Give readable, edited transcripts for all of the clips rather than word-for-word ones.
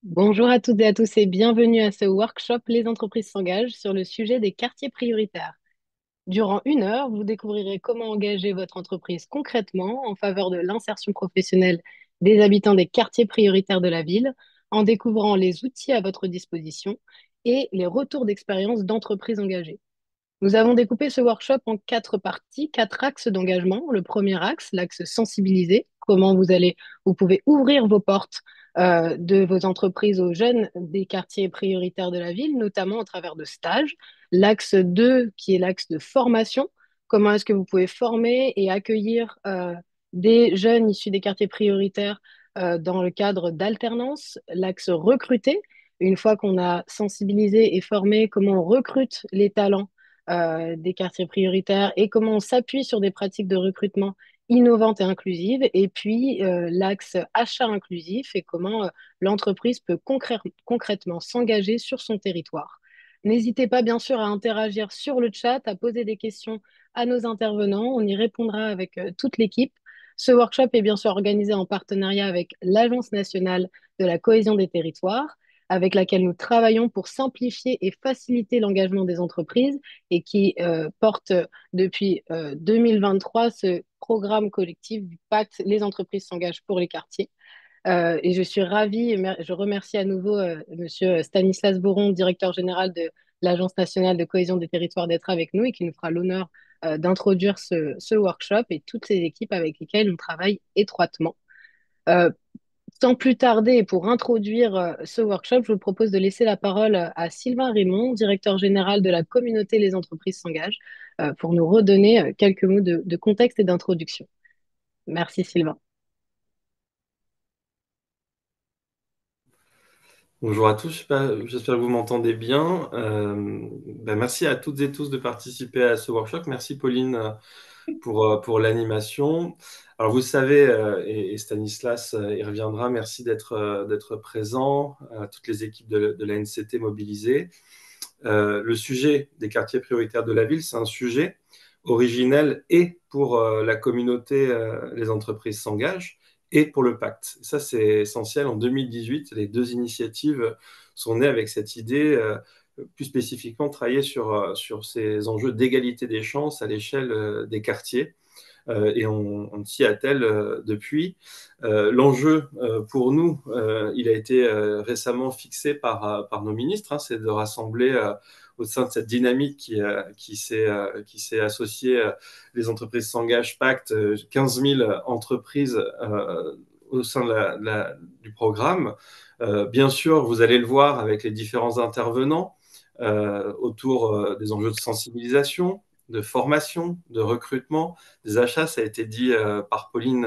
Bonjour à toutes et à tous et bienvenue à ce workshop Les entreprises s'engagent sur le sujet des quartiers prioritaires. Durant 1 heure, vous découvrirez comment engager votre entreprise concrètement en faveur de l'insertion professionnelle des habitants des quartiers prioritaires de la ville, en découvrant les outils à votre disposition et les retours d'expérience d'entreprises engagées. Nous avons découpé ce workshop en 4 parties, 4 axes d'engagement. Le premier axe, l'axe sensibiliser, comment vous pouvez ouvrir vos portes de vos entreprises aux jeunes des quartiers prioritaires de la ville, notamment au travers de stages. L'axe 2, qui est l'axe de formation, comment est-ce que vous pouvez former et accueillir des jeunes issus des quartiers prioritaires dans le cadre d'alternance. L'axe recruter, une fois qu'on a sensibilisé et formé, comment on recrute les talents des quartiers prioritaires et comment on s'appuie sur des pratiques de recrutement innovantes et inclusives. Et puis, l'axe achat inclusif et comment l'entreprise peut concrètement s'engager sur son territoire. N'hésitez pas, bien sûr, à interagir sur le chat, à poser des questions à nos intervenants. On y répondra avec toute l'équipe. Ce workshop est bien sûr organisé en partenariat avec l'Agence nationale de la cohésion des territoires, avec laquelle nous travaillons pour simplifier et faciliter l'engagement des entreprises et qui porte depuis 2023 ce programme collectif du pacte Les entreprises s'engagent pour les quartiers. Et je suis ravie, je remercie à nouveau Monsieur Stanislas Boron, directeur général de l'Agence nationale de cohésion des territoires, d'être avec nous et qui nous fera l'honneur d'introduire ce workshop et toutes ces équipes avec lesquelles on travaille étroitement. Euh, Sans plus tarder, pour introduire ce workshop, je vous propose de laisser la parole à Sylvain Raymond, directeur général de la communauté Les entreprises s'engagent, pour nous redonner quelques mots de contexte et d'introduction. Merci Sylvain. Bonjour à tous, j'espère que vous m'entendez bien. Merci à toutes et tous de participer à ce workshop. Merci Pauline pour l'animation. Alors vous savez, et Stanislas y reviendra, merci d'être présent, à toutes les équipes de la NCT mobilisées. Le sujet des quartiers prioritaires de la ville, c'est un sujet originel et pour la communauté, les entreprises s'engagent, et pour le pacte. Ça, c'est essentiel. En 2018, les deux initiatives sont nées avec cette idée, plus spécifiquement, de travailler sur ces enjeux d'égalité des chances à l'échelle des quartiers. Et on s'y attelle depuis. L'enjeu pour nous, il a été récemment fixé par nos ministres, hein, c'est de rassembler au sein de cette dynamique qui s'est associée, les entreprises s'engagent pacte, 15 000 entreprises au sein du programme. Bien sûr, vous allez le voir avec les différents intervenants autour des enjeux de sensibilisation, de formation, de recrutement, des achats, ça a été dit par Pauline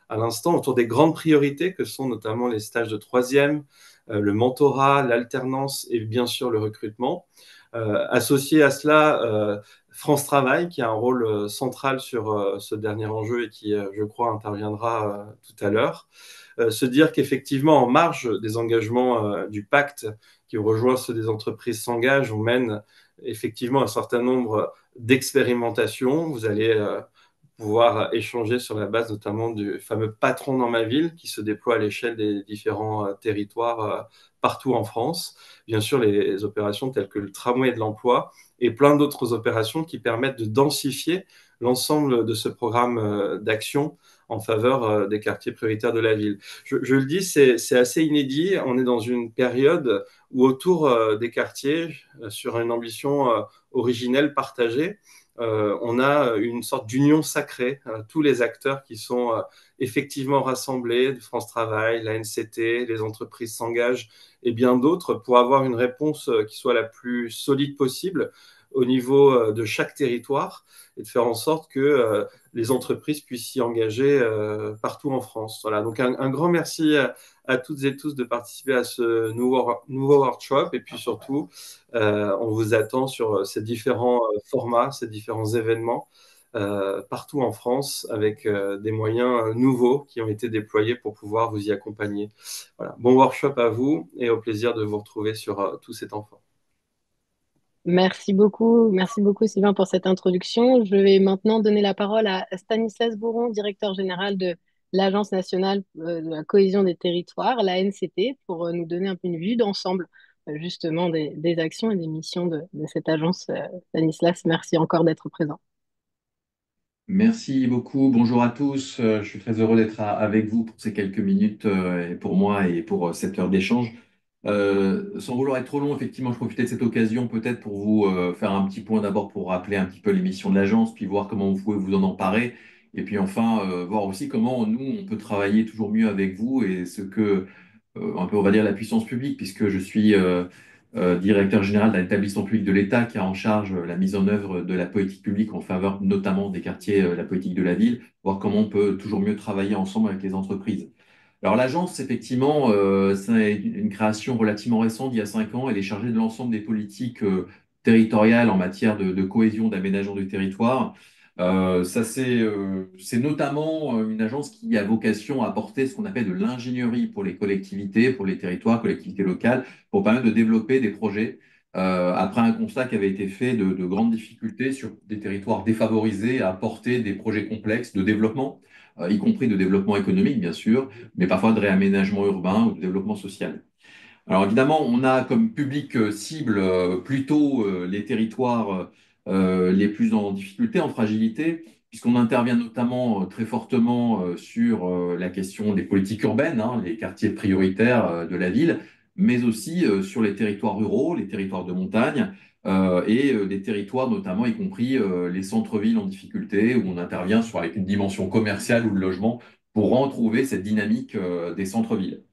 à l'instant, autour des grandes priorités que sont notamment les stages de troisième, le mentorat, l'alternance et bien sûr le recrutement. Associé à cela, France Travail, qui a un rôle central sur ce dernier enjeu et qui, je crois, interviendra tout à l'heure. Se dire qu'effectivement, en marge des engagements du pacte qui rejoint ceux des entreprises s'engagent, on mène effectivement un certain nombre d'expérimentations. Vous allez pouvoir échanger sur la base notamment du fameux patron dans ma ville qui se déploie à l'échelle des différents territoires partout en France. Bien sûr, les opérations telles que le tramway de l'emploi et plein d'autres opérations qui permettent de densifier l'ensemble de ce programme d'action en faveur des quartiers prioritaires de la ville. Je le dis, c'est assez inédit. On est dans une période où autour des quartiers, sur une ambition originelle partagée, on a une sorte d'union sacrée, tous les acteurs qui sont effectivement rassemblés, de France Travail, la NCT, les entreprises s'engagent et bien d'autres, pour avoir une réponse qui soit la plus solide possible au niveau de chaque territoire et de faire en sorte que les entreprises puissent s'y engager partout en France. Voilà, donc un grand merci à toutes et tous de participer à ce nouveau workshop et puis surtout, on vous attend sur ces différents formats, ces différents événements partout en France avec des moyens nouveaux qui ont été déployés pour pouvoir vous y accompagner. Voilà. Bon workshop à vous et au plaisir de vous retrouver sur tout cet enfant. Merci beaucoup Sylvain pour cette introduction. Je vais maintenant donner la parole à Stanislas Bourron, directeur général de l'Agence nationale de la cohésion des territoires, l'ANCT, pour nous donner un peu une vue d'ensemble justement des actions et des missions de cette agence. Stanislas, merci encore d'être présent. Merci beaucoup. Bonjour à tous. Je suis très heureux d'être avec vous pour ces quelques minutes et pour moi et pour cette heure d'échange. Sans vouloir être trop long, effectivement, je profitais de cette occasion peut-être pour vous faire un petit point d'abord pour rappeler un petit peu les missions de l'agence, puis voir comment vous pouvez vous en emparer, et puis enfin voir aussi comment nous, on peut travailler toujours mieux avec vous et ce que, un peu, on va dire, la puissance publique, puisque je suis directeur général d'un établissement public de l'État qui a en charge la mise en œuvre de la politique publique en faveur notamment des quartiers, la politique de la ville, voir comment on peut toujours mieux travailler ensemble avec les entreprises. Alors l'agence, effectivement, c'est une création relativement récente, il y a 5 ans. Elle est chargée de l'ensemble des politiques territoriales en matière de cohésion, d'aménagement du territoire. C'est notamment une agence qui a vocation à apporter ce qu'on appelle de l'ingénierie pour les collectivités, pour les territoires, collectivités locales, pour permettre de développer des projets. Après un constat qui avait été fait de grandes difficultés sur des territoires défavorisés à apporter des projets complexes de développement, y compris de développement économique, bien sûr, mais parfois de réaménagement urbain ou de développement social. Alors évidemment, on a comme public cible plutôt les territoires les plus en difficulté, en fragilité, puisqu'on intervient notamment très fortement sur la question des politiques urbaines, hein, les quartiers prioritaires de la ville, mais aussi sur les territoires ruraux, les territoires de montagne et des territoires notamment, y compris les centres-villes en difficulté, où on intervient sur avec une dimension commerciale ou de logement pour retrouver cette dynamique des centres-villes.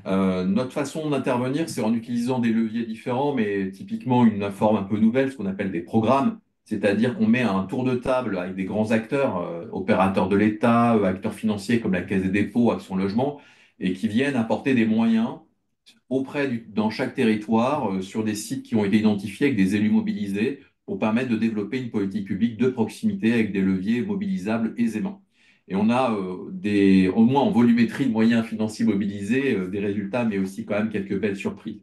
Notre façon d'intervenir, c'est en utilisant des leviers différents, mais typiquement une forme un peu nouvelle, ce qu'on appelle des programmes, c'est-à-dire qu'on met un tour de table avec des grands acteurs, opérateurs de l'État, acteurs financiers comme la Caisse des dépôts, Action Logement, et qui viennent apporter des moyens dans chaque territoire, sur des sites qui ont été identifiés avec des élus mobilisés pour permettre de développer une politique publique de proximité avec des leviers mobilisables aisément. Et on a au moins en volumétrie de moyens financiers mobilisés, des résultats, mais aussi quand même quelques belles surprises.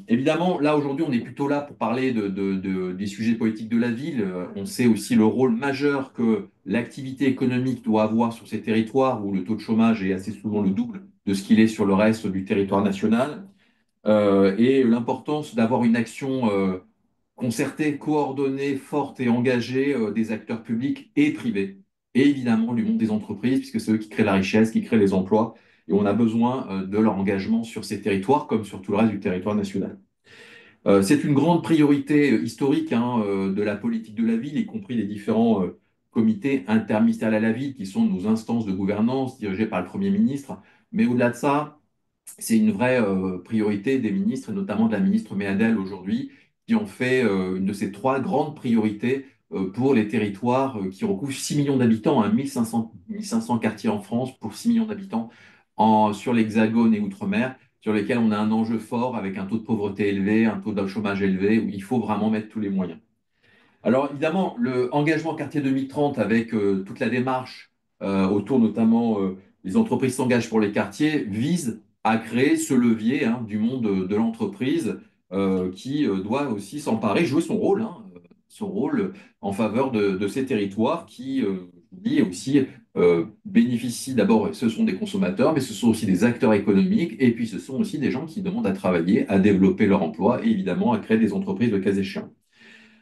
Évidemment, là aujourd'hui, on est plutôt là pour parler des sujets politiques de la ville. On sait aussi le rôle majeur que l'activité économique doit avoir sur ces territoires où le taux de chômage est assez souvent le double de ce qu'il est sur le reste du territoire national, et l'importance d'avoir une action concertée, coordonnée, forte et engagée des acteurs publics et privés, et évidemment du monde des entreprises, puisque c'est eux qui créent la richesse, qui créent les emplois, et on a besoin de leur engagement sur ces territoires comme sur tout le reste du territoire national. C'est une grande priorité historique, hein, de la politique de la ville, y compris les différents comités interministériels à la ville, qui sont nos instances de gouvernance dirigées par le Premier ministre. Mais au-delà de ça, c'est une vraie priorité des ministres, et notamment de la ministre Méadel aujourd'hui, qui ont fait une de ces trois grandes priorités pour les territoires qui recouvrent 6 millions d'habitants, hein, 1500 quartiers en France pour 6 millions d'habitants sur l'Hexagone et Outre-mer, sur lesquels on a un enjeu fort avec un taux de pauvreté élevé, un taux de chômage élevé, où il faut vraiment mettre tous les moyens. Alors évidemment, le engagement quartier 2030 avec toute la démarche autour notamment les entreprises s'engagent pour les quartiers vise à créer ce levier, hein, du monde de l'entreprise qui doit aussi s'emparer, jouer son rôle en faveur de ces territoires qui, je vous dis, aussi bénéficient d'abord, ce sont des consommateurs, mais ce sont aussi des acteurs économiques et puis ce sont aussi des gens qui demandent à travailler, à développer leur emploi et évidemment à créer des entreprises le cas échéant.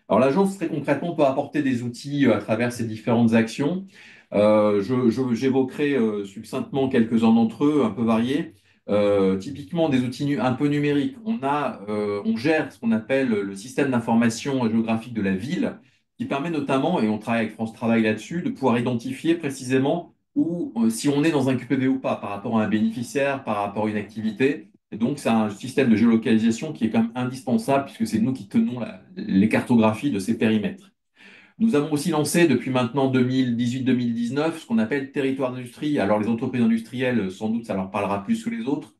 Alors l'agence, très concrètement, peut apporter des outils à travers ces différentes actions. J'évoquerai succinctement quelques-uns d'entre eux, un peu variés. Typiquement des outils un peu numériques. On gère ce qu'on appelle le système d'information géographique de la ville, qui permet notamment, et on travaille avec France Travail là-dessus, de pouvoir identifier précisément où, si on est dans un QPV ou pas, par rapport à un bénéficiaire, par rapport à une activité. Et donc, c'est un système de géolocalisation qui est quand même indispensable puisque c'est nous qui tenons les cartographies de ces périmètres. Nous avons aussi lancé depuis maintenant 2018-2019 ce qu'on appelle territoire d'industrie. Alors, les entreprises industrielles, sans doute, ça leur parlera plus que les autres,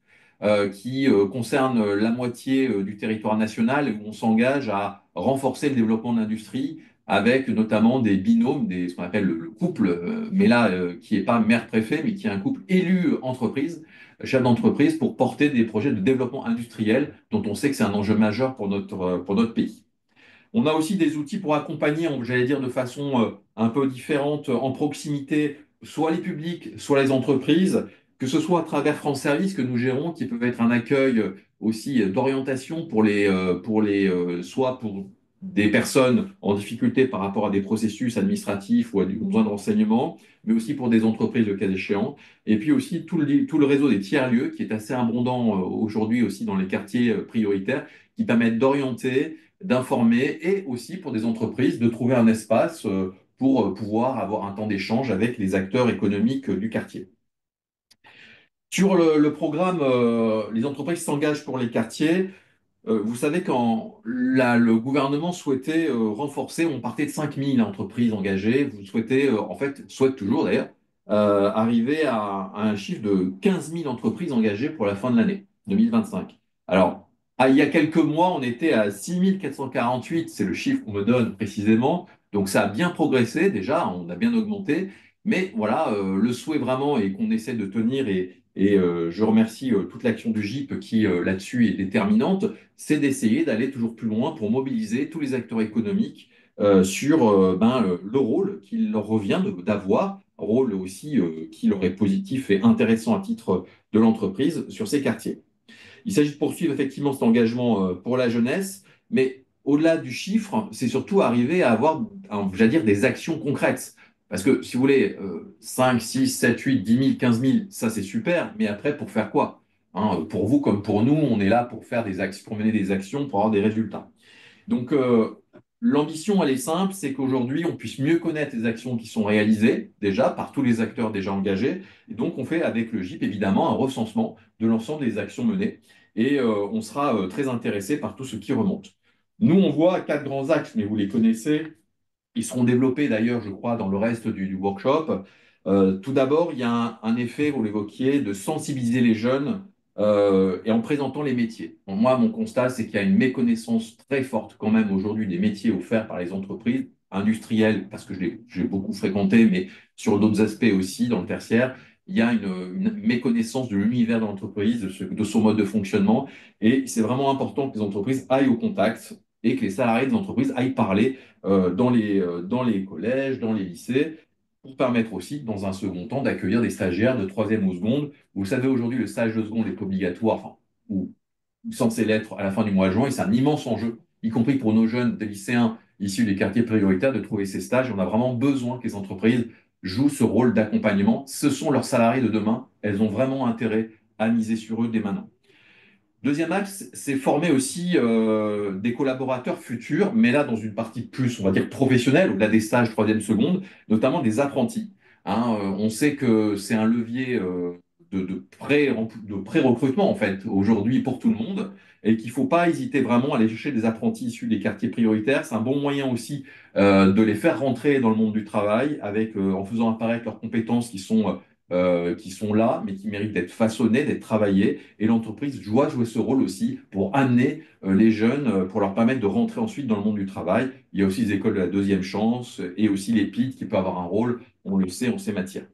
qui concernent la moitié du territoire national où on s'engage à renforcer le développement de l'industrie avec notamment des binômes, ce qu'on appelle le couple, mais là, qui n'est pas maire-préfet, mais qui est un couple élu-entreprise, chef d'entreprise, pour porter des projets de développement industriel dont on sait que c'est un enjeu majeur pour notre pays. On a aussi des outils pour accompagner, j'allais dire de façon un peu différente, en proximité, soit les publics, soit les entreprises, que ce soit à travers France Service que nous gérons, qui peuvent être un accueil aussi d'orientation soit pour des personnes en difficulté par rapport à des processus administratifs ou à des besoins de renseignement, mais aussi pour des entreprises le cas échéant. Et puis aussi tout le réseau des tiers-lieux qui est assez abondant aujourd'hui aussi dans les quartiers prioritaires, qui permettent d'orienter, d'informer et aussi pour des entreprises de trouver un espace pour pouvoir avoir un temps d'échange avec les acteurs économiques du quartier. Sur le programme Les entreprises s'engagent pour les quartiers, vous savez, quand le gouvernement souhaitait renforcer, on partait de 5 000 entreprises engagées, vous souhaitez, en fait, souhaite toujours d'ailleurs, arriver à un chiffre de 15 000 entreprises engagées pour la fin de l'année 2025. Alors, il y a quelques mois, on était à 6 448, c'est le chiffre qu'on me donne précisément, donc ça a bien progressé déjà, on a bien augmenté, mais voilà, le souhait vraiment et qu'on essaie de tenir et je remercie toute l'action du GIP qui là-dessus est déterminante, c'est d'essayer d'aller toujours plus loin pour mobiliser tous les acteurs économiques sur le rôle qu'il leur revient d'avoir, un rôle aussi qui leur est positif et intéressant à titre de l'entreprise sur ces quartiers. Il s'agit de poursuivre effectivement cet engagement pour la jeunesse, mais au-delà du chiffre, c'est surtout arriver à avoir, j'allais dire, des actions concrètes. Parce que si vous voulez, 5, 6, 7, 8, 10 000, 15 000, ça c'est super, mais après, pour faire quoi? Hein, pour vous comme pour nous, on est là pour faire des actions, pour mener des actions, pour avoir des résultats. Donc, l'ambition, elle est simple, c'est qu'aujourd'hui, on puisse mieux connaître les actions qui sont réalisées déjà par tous les acteurs déjà engagés. Et donc, on fait avec le GIP, évidemment, un recensement de l'ensemble des actions menées. Et on sera très intéressé par tout ce qui remonte. Nous, on voit quatre grands axes, mais vous les connaissez. Ils seront développés d'ailleurs, je crois, dans le reste du workshop. Tout d'abord, il y a un effet, vous l'évoquiez, de sensibiliser les jeunes et en présentant les métiers. Bon, moi, mon constat, c'est qu'il y a une méconnaissance très forte quand même aujourd'hui des métiers offerts par les entreprises industrielles, parce que j'ai beaucoup fréquenté, mais sur d'autres aspects aussi, dans le tertiaire, il y a une méconnaissance de l'univers de l'entreprise, de son mode de fonctionnement. Et c'est vraiment important que les entreprises aillent au contact et que les salariés des entreprises aillent parler dans les collèges, dans les lycées, pour permettre aussi, dans un second temps, d'accueillir des stagiaires de troisième ou seconde. Vous savez, aujourd'hui, le stage de seconde est obligatoire, enfin, ou censé l'être à la fin du mois de juin, et c'est un immense enjeu, y compris pour nos jeunes, des lycéens issus des quartiers prioritaires, de trouver ces stages. Et on a vraiment besoin que les entreprises jouent ce rôle d'accompagnement. Ce sont leurs salariés de demain. Elles ont vraiment intérêt à miser sur eux dès maintenant. Deuxième axe, c'est former aussi des collaborateurs futurs, mais là dans une partie plus, on va dire, professionnelle, au-delà des stages troisième seconde, notamment des apprentis. Hein, on sait que c'est un levier de pré-recrutement, en fait, aujourd'hui pour tout le monde, et qu'il ne faut pas hésiter vraiment à aller chercher des apprentis issus des quartiers prioritaires. C'est un bon moyen aussi de les faire rentrer dans le monde du travail en faisant apparaître leurs compétences qui sont là, mais qui méritent d'être façonnées, d'être travaillées. Et l'entreprise doit jouer ce rôle aussi pour amener les jeunes, pour leur permettre de rentrer ensuite dans le monde du travail. Il y a aussi les écoles de la deuxième chance et aussi l'EPID qui peut avoir un rôle, on le sait, en ces matières.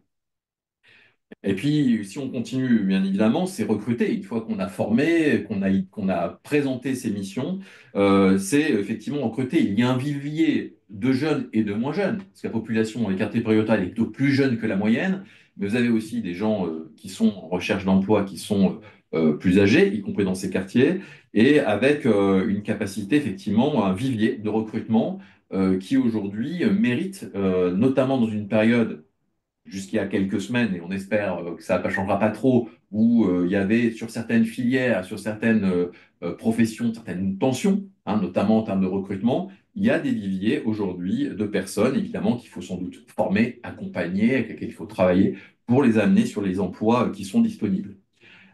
Et puis, si on continue, bien évidemment, c'est recruter. Une fois qu'on a formé, qu'on a présenté ces missions, c'est effectivement recruter. Il y a un vivier de jeunes et de moins jeunes, parce que la population dans les quartiers prioritaires est plutôt plus jeune que la moyenne, mais vous avez aussi des gens qui sont en recherche d'emploi, qui sont plus âgés, y compris dans ces quartiers, et avec une capacité, effectivement, un vivier de recrutement qui aujourd'hui mérite, notamment dans une période jusqu'il y a quelques semaines, et on espère que ça ne changera pas trop, où il y avait sur certaines filières, sur certaines professions, certaines tensions, hein, notamment en termes de recrutement, il y a des viviers aujourd'hui de personnes, évidemment, qu'il faut sans doute former, accompagner, avec lesquelles il faut travailler pour les amener sur les emplois qui sont disponibles.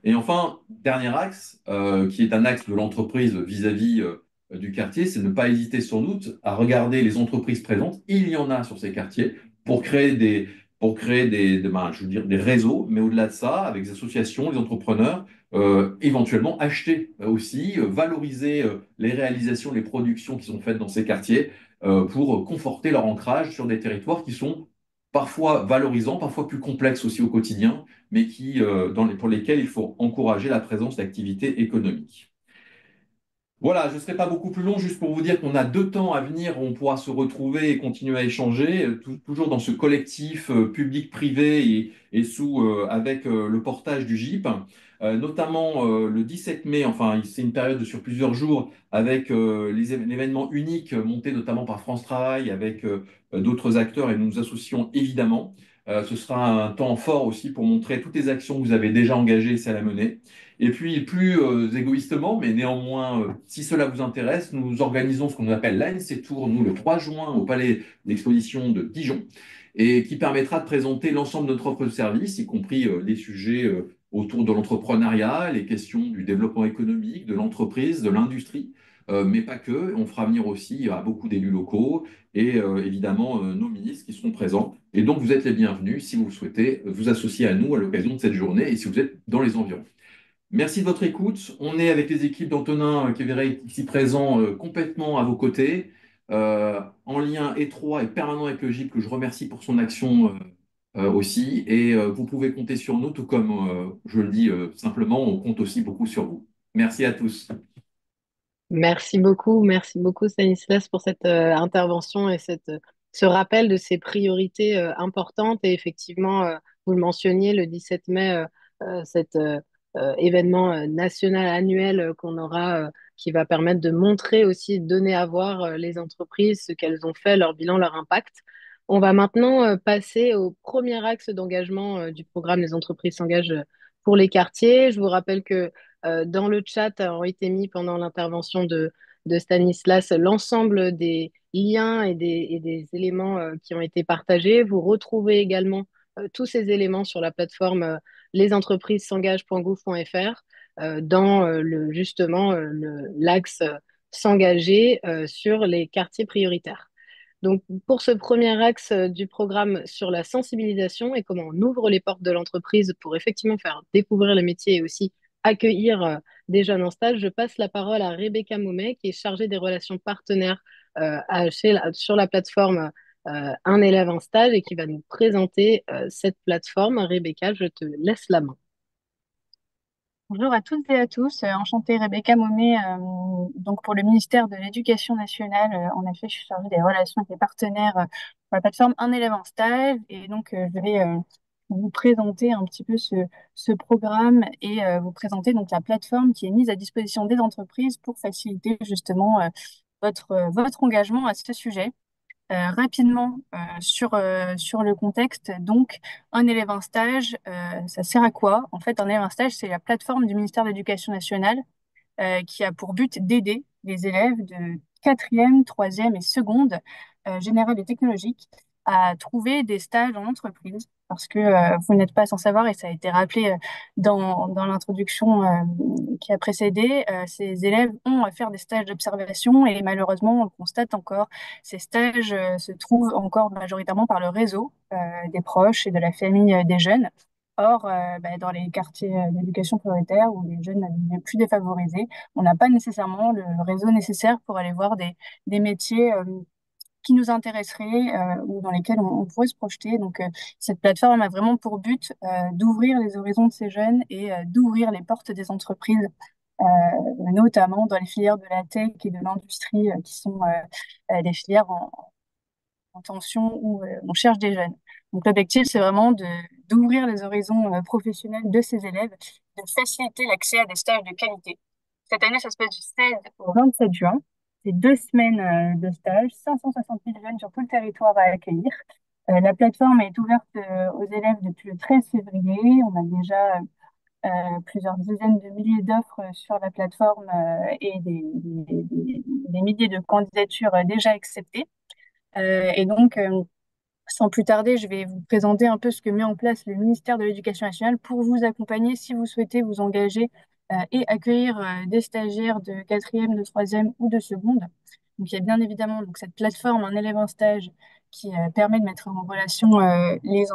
Et enfin, dernier axe, qui est un axe de l'entreprise vis-à-vis du quartier, c'est ne pas hésiter sans doute à regarder les entreprises présentes. Il y en a sur ces quartiers pour créer je veux dire, des réseaux, mais au-delà de ça, avec les associations, les entrepreneurs, éventuellement acheter aussi, valoriser les réalisations, les productions qui sont faites dans ces quartiers pour conforter leur ancrage sur des territoires qui sont parfois valorisants, parfois plus complexes aussi au quotidien, mais pour lesquels il faut encourager la présence d'activités économiques. Voilà, je ne serai pas beaucoup plus long, juste pour vous dire qu'on a 2 temps à venir où on pourra se retrouver et continuer à échanger, toujours dans ce collectif public-privé et avec le portage du GIP. Notamment le 17 mai, enfin c'est une période sur plusieurs jours avec l'événement unique monté notamment par France Travail avec d'autres acteurs et nous nous associons évidemment. Ce sera un temps fort aussi pour montrer toutes les actions que vous avez déjà engagées et celles à mener. Et puis, plus égoïstement, mais néanmoins, si cela vous intéresse, nous organisons ce qu'on appelle l'ANC Tour, nous, le 3 juin, au Palais d'Exposition de Dijon, et qui permettra de présenter l'ensemble de notre offre de service, y compris les sujets autour de l'entrepreneuriat, les questions du développement économique, de l'entreprise, de l'industrie, mais pas que. On fera venir aussi beaucoup d'élus locaux et évidemment nos ministres qui seront présents. Et donc, vous êtes les bienvenus si vous le souhaitez vous associer à nous à l'occasion de cette journée et si vous êtes dans les environs. Merci de votre écoute. On est avec les équipes d'Antonin Kévéré ici présents complètement à vos côtés, en lien étroit et permanent avec le GIP que je remercie pour son action aussi. Et vous pouvez compter sur nous, tout comme je le dis simplement, on compte aussi beaucoup sur vous. Merci à tous. Merci beaucoup Stanislas pour cette intervention et ce rappel de ces priorités importantes. Et effectivement, vous le mentionniez, le 17 mai, cet événement national annuel qu'on aura, qui va permettre de montrer aussi, de donner à voir les entreprises, ce qu'elles ont fait, leur bilan, leur impact. On va maintenant passer au premier axe d'engagement du programme Les entreprises s'engagent pour les quartiers. Je vous rappelle que dans le chat ont été mis pendant l'intervention de Stanislas l'ensemble des liens et des éléments qui ont été partagés. Vous retrouvez également tous ces éléments sur la plateforme lesentreprisesengagent.gouv.fr dans justement l'axe s'engager sur les quartiers prioritaires. Donc, pour ce premier axe du programme sur la sensibilisation et comment on ouvre les portes de l'entreprise pour effectivement faire découvrir les métiers et aussi accueillir des jeunes en stage, je passe la parole à Rebecca Moumet, qui est chargée des relations partenaires sur la plateforme Un élève, un stage et qui va nous présenter cette plateforme. Rebecca, je te laisse la main. Bonjour à toutes et à tous, enchantée Rebecca Momé, donc pour le ministère de l'Éducation nationale. En effet, je suis chargée des relations avec les partenaires pour la plateforme Un élève en stage et donc je vais vous présenter un petit peu ce programme et vous présenter donc la plateforme qui est mise à disposition des entreprises pour faciliter justement votre engagement à ce sujet. Rapidement sur le contexte. Donc, un élève un stage, ça sert à quoi? En fait, un élève un stage, c'est la plateforme du ministère de l'Éducation nationale qui a pour but d'aider les élèves de quatrième, troisième et seconde, générale et technologique, à trouver des stages en entreprise. Parce que vous n'êtes pas sans savoir, et ça a été rappelé dans l'introduction qui a précédé, ces élèves ont à faire des stages d'observation et malheureusement, on le constate encore, ces stages se trouvent encore majoritairement par le réseau des proches et de la famille des jeunes. Or, dans les quartiers d'éducation prioritaire ou les jeunes les plus défavorisés, on n'a pas nécessairement le réseau nécessaire pour aller voir des métiers qui nous intéresseraient ou dans lesquels on pourrait se projeter. Donc, cette plateforme a vraiment pour but d'ouvrir les horizons de ces jeunes et d'ouvrir les portes des entreprises, euh, notamment dans les filières de la tech et de l'industrie qui sont des filières en tension où on cherche des jeunes. Donc l'objectif, c'est vraiment d'ouvrir les horizons professionnels de ces élèves, de faciliter l'accès à des stages de qualité. Cette année, ça se passe du 16 au 27 juin. C'est 2 semaines de stage, 560 000 jeunes sur tout le territoire à accueillir. La plateforme est ouverte aux élèves depuis le 13 février. On a déjà plusieurs dizaines de milliers d'offres sur la plateforme et des milliers de candidatures déjà acceptées. Et donc, sans plus tarder, je vais vous présenter un peu ce que met en place le ministère de l'Éducation nationale pour vous accompagner si vous souhaitez vous engager et accueillir des stagiaires de quatrième, de troisième ou de seconde. Donc, il y a bien évidemment donc, cette plateforme, un élève en stage, qui permet de mettre en relation les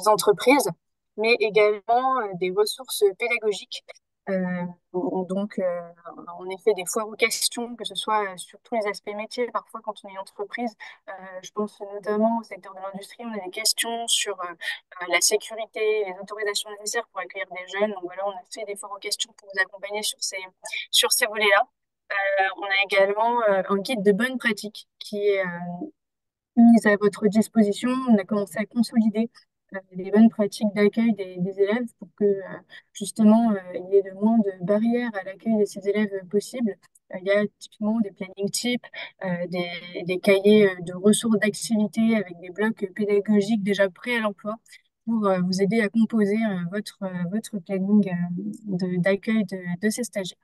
entreprises, mais également des ressources pédagogiques. Donc, en effet, des foires aux questions, que ce soit sur tous les aspects métiers. Parfois, quand on est une entreprise, je pense notamment au secteur de l'industrie, on a des questions sur la sécurité, les autorisations nécessaires pour accueillir des jeunes. Donc voilà, on a fait des foires aux questions pour vous accompagner sur ces volets-là. On a également un guide de bonne pratique qui est mise à votre disposition. On a commencé à consolider les bonnes pratiques d'accueil des élèves pour que justement il y ait le moins de barrières à l'accueil de ces élèves possible. Il y a typiquement des plannings types, des cahiers de ressources d'activités avec des blocs pédagogiques déjà prêts à l'emploi pour vous aider à composer votre planning d'accueil de ces stagiaires.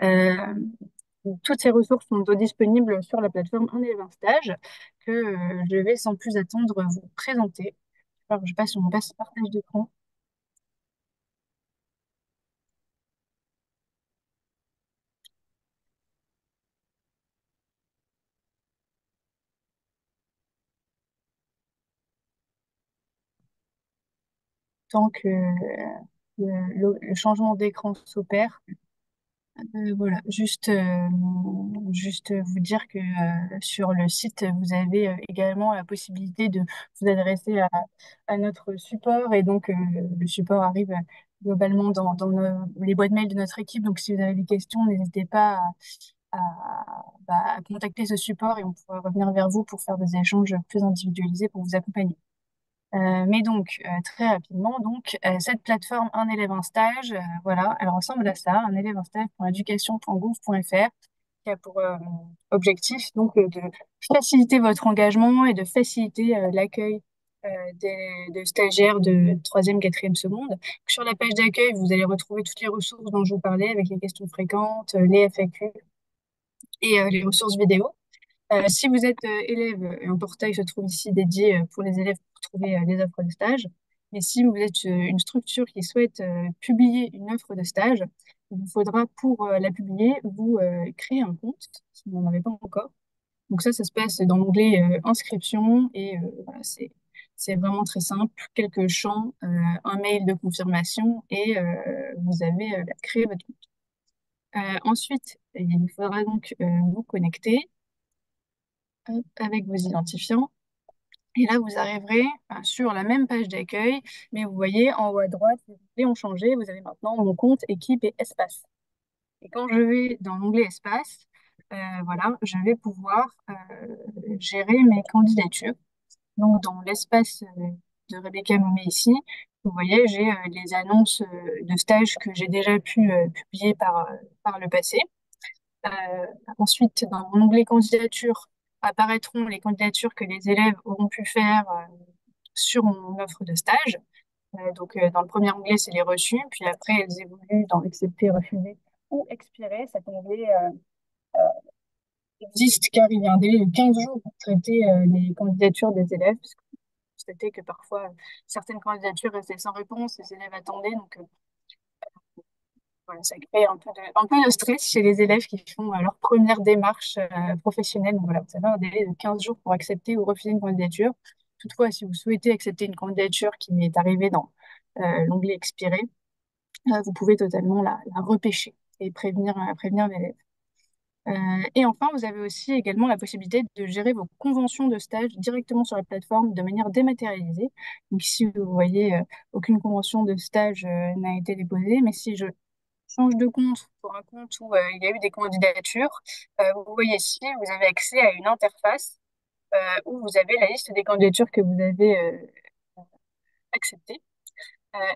Euh, Toutes ces ressources sont disponibles sur la plateforme Un élève un stage que je vais sans plus attendre vous présenter. Alors, je passe, on passe partage d'écran. Tant que le changement d'écran s'opère. Voilà, juste vous dire que sur le site, vous avez également la possibilité de vous adresser à notre support et donc le support arrive globalement dans les boîtes mail de notre équipe. Donc si vous avez des questions, n'hésitez pas à contacter ce support et on pourra revenir vers vous pour faire des échanges plus individualisés pour vous accompagner. Mais donc, très rapidement, donc, cette plateforme Un élève un stage, voilà, elle ressemble à ça, un élève un stage.education.gouv.fr, qui a pour objectif donc de faciliter votre engagement et de faciliter l'accueil des stagiaires de troisième, quatrième seconde. Sur la page d'accueil, vous allez retrouver toutes les ressources dont je vous parlais, avec les questions fréquentes, les FAQ et les ressources vidéo. Si vous êtes élève, un portail se trouve ici dédié pour les élèves pour trouver des offres de stage. Mais si vous êtes une structure qui souhaite publier une offre de stage, il vous faudra pour la publier, vous créer un compte si vous n'en avez pas encore. Donc ça se passe dans l'onglet inscription et voilà, c'est vraiment très simple. Quelques champs, un mail de confirmation et vous avez créé votre compte. Ensuite, il vous faudra donc vous connecter avec vos identifiants. Et là, vous arriverez sur la même page d'accueil, mais vous voyez en haut à droite, les onglets ont changé. Vous avez maintenant mon compte, équipe et espace. Et quand je vais dans l'onglet espace, voilà, je vais pouvoir gérer mes candidatures. Donc, dans l'espace de Rebecca Momé ici, vous voyez, j'ai les annonces de stages que j'ai déjà pu publier par le passé. Euh, Ensuite, dans mon onglet candidature, apparaîtront les candidatures que les élèves auront pu faire sur mon offre de stage. Dans le premier onglet, c'est les reçus, puis après, elles évoluent dans accepter, refuser ou expirer. Cet onglet existe car il y a un délai de 15 jours pour traiter les candidatures des élèves, parce que vous constatez que parfois, certaines candidatures restaient sans réponse, les élèves attendaient, donc voilà, ça crée un peu de stress chez les élèves qui font leur première démarche professionnelle. Donc voilà, vous avez un délai de 15 jours pour accepter ou refuser une candidature. Toutefois, si vous souhaitez accepter une candidature qui est arrivée dans l'onglet expiré, vous pouvez totalement la repêcher et prévenir l'élève. Et enfin, vous avez aussi également la possibilité de gérer vos conventions de stage directement sur la plateforme de manière dématérialisée. Donc ici, vous voyez, aucune convention de stage n'a été déposée, mais si je change de compte pour un compte où il y a eu des candidatures, vous voyez ici, vous avez accès à une interface où vous avez la liste des candidatures que vous avez acceptées.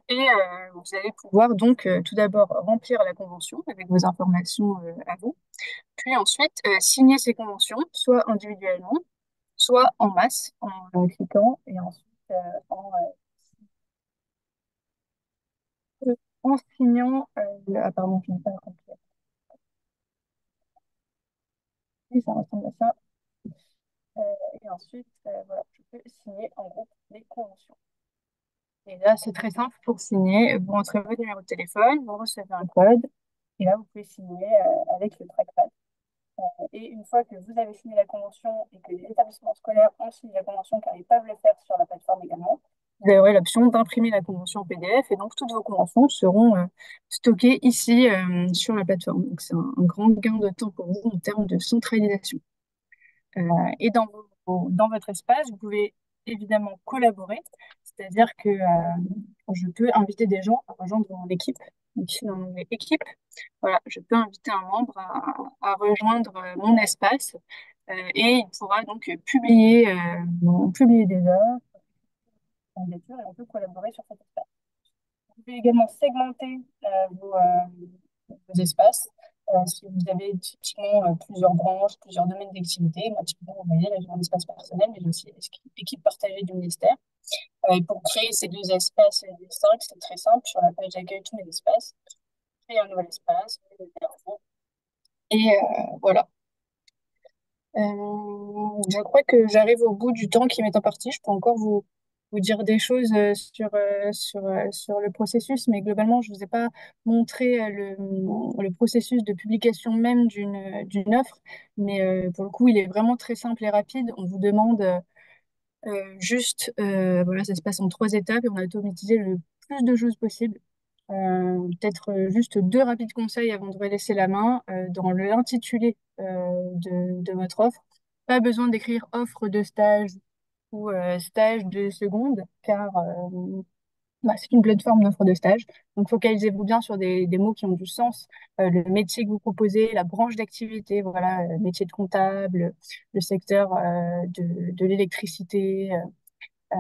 Vous allez pouvoir donc tout d'abord remplir la convention avec vos informations à vous, puis ensuite signer ces conventions, soit individuellement, soit en masse, en cliquant, et ensuite en, en signant. Ah, pardon, je n'ai pas rempli. Oui, ça ressemble à ça. Euh, et ensuite, voilà, je peux signer en groupe les conventions. Et là, c'est très simple pour signer. Vous rentrez votre numéro de téléphone, vous recevez un code, et là, vous pouvez signer avec le trackpad. Et une fois que vous avez signé la convention et que les établissements scolaires ont signé la convention, car ils peuvent le faire sur la plateforme également, vous aurez l'option d'imprimer la convention en PDF et donc toutes vos conventions seront stockées ici sur la plateforme. Donc c'est un grand gain de temps pour vous en termes de centralisation. Euh, et dans votre espace, vous pouvez évidemment collaborer, c'est-à-dire que je peux inviter des gens à rejoindre mon équipe. ici dans l'onglet équipe, voilà, je peux inviter un membre à rejoindre mon espace et il pourra donc publier des offres, candidatures et on peut collaborer sur cet espace. Vous pouvez également segmenter vos espaces. Si vous avez typiquement plusieurs branches, plusieurs domaines d'activité, moi typiquement, vous voyez, là j'ai mon espace personnel, mais j'ai aussi l'équipe partagée du ministère. Et pour créer ces deux espaces distincts, c'est très simple. Sur la page d'accueil, tous mes espaces, créer un nouvel espace, et voilà. Je crois que j'arrive au bout du temps qui m'est imparti. Je peux encore vous dire des choses sur le processus, mais globalement, je ne vous ai pas montré le processus de publication même d'une offre. Mais pour le coup, il est vraiment très simple et rapide. On vous demande voilà, ça se passe en 3 étapes et on a automatisé le plus de choses possible. Peut-être juste 2 rapides conseils avant de vous laisser la main. Dans l'intitulé de votre offre, pas besoin d'écrire offre de stage ou stage de seconde, car c'est une plateforme d'offre de stage. Donc focalisez-vous bien sur des mots qui ont du sens. Le métier que vous proposez, la branche d'activité, voilà, métier de comptable, le secteur de l'électricité. Euh,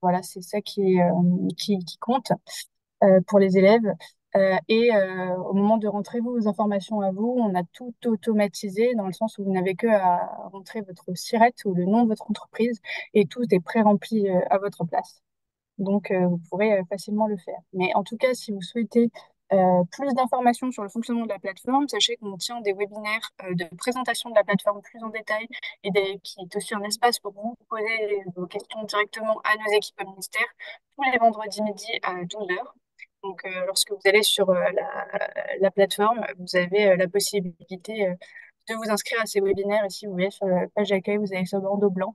voilà, c'est ça qui compte pour les élèves. Au moment de rentrer vos informations à vous, on a tout automatisé dans le sens où vous n'avez que à rentrer votre SIRET ou le nom de votre entreprise et tout est pré-rempli à votre place. Donc, vous pourrez facilement le faire. Mais en tout cas, si vous souhaitez plus d'informations sur le fonctionnement de la plateforme, sachez qu'on tient des webinaires de présentation de la plateforme plus en détail qui est aussi un espace pour vous poser vos questions directement à nos équipes au ministère tous les vendredis midi à 12 heures. Donc, lorsque vous allez sur la plateforme, vous avez la possibilité de vous inscrire à ces webinaires. Et si vous voulez, sur la page d'accueil, vous avez ce bandeau blanc.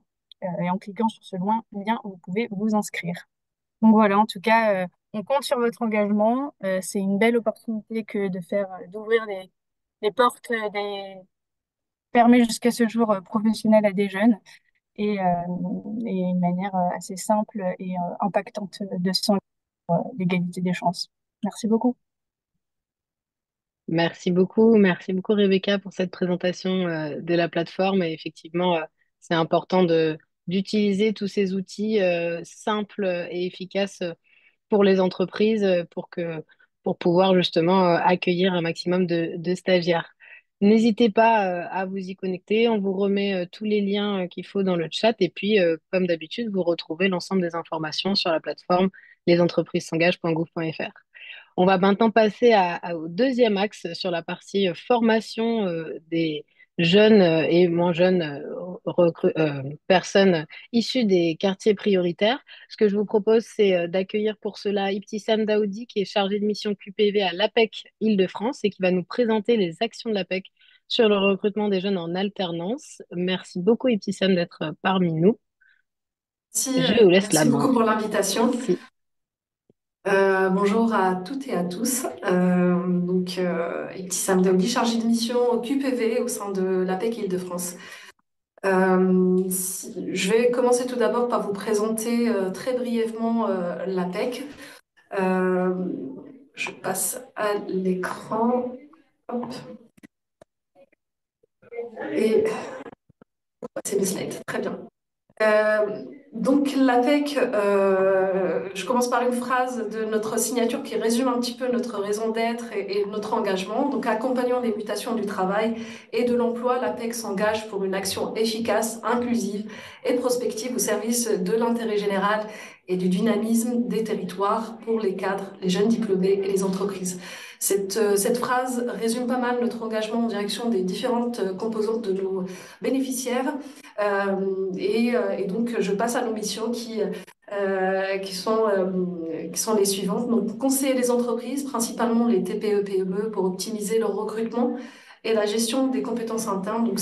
Et en cliquant sur ce lien, vous pouvez vous inscrire. Donc voilà, en tout cas, on compte sur votre engagement. C'est une belle opportunité que d'ouvrir les portes fermées jusqu'à ce jour professionnelles à des jeunes et, une manière assez simple et impactante de s'engager pour l'égalité des chances. Merci beaucoup. Merci beaucoup Rebecca pour cette présentation de la plateforme. Et effectivement, c'est important d'utiliser tous ces outils simples et efficaces pour les entreprises pour pouvoir justement accueillir un maximum de stagiaires. N'hésitez pas à vous y connecter. On vous remet tous les liens qu'il faut dans le chat. Et puis, comme d'habitude, vous retrouvez l'ensemble des informations sur la plateforme lesentreprisesengagent.gouv.fr. On va maintenant passer au deuxième axe sur la partie formation des jeunes et moins jeunes personnes issues des quartiers prioritaires. Ce que je vous propose, c'est d'accueillir pour cela Ibtissam Daoudi, qui est chargé de mission QPV à l'APEC Île-de-France et qui va nous présenter les actions de l'APEC sur le recrutement des jeunes en alternance. Merci beaucoup, Ibtissam, d'être parmi nous. Merci, Je vous laisse la merci main. beaucoup pour l'invitation. Merci. Bonjour à toutes et à tous. Ibtissam Daoudi, chargée de mission au QPV au sein de l'APEC Île-de-France. Je vais commencer tout d'abord par vous présenter très brièvement l'APEC. Je passe à l'écran. Hop. Et c'est mes slides. Très bien. Donc l'APEC, je commence par une phrase de notre signature qui résume un petit peu notre raison d'être et notre engagement. Donc accompagnant les mutations du travail et de l'emploi, l'APEC s'engage pour une action efficace, inclusive et prospective au service de l'intérêt général et du dynamisme des territoires pour les cadres, les jeunes diplômés et les entreprises. Cette phrase résume pas mal notre engagement en direction des différentes composantes de nos bénéficiaires. Et donc, je passe à nos missions qui sont les suivantes. Donc, conseiller les entreprises, principalement les TPE-PME, pour optimiser leur recrutement et la gestion des compétences internes. Donc,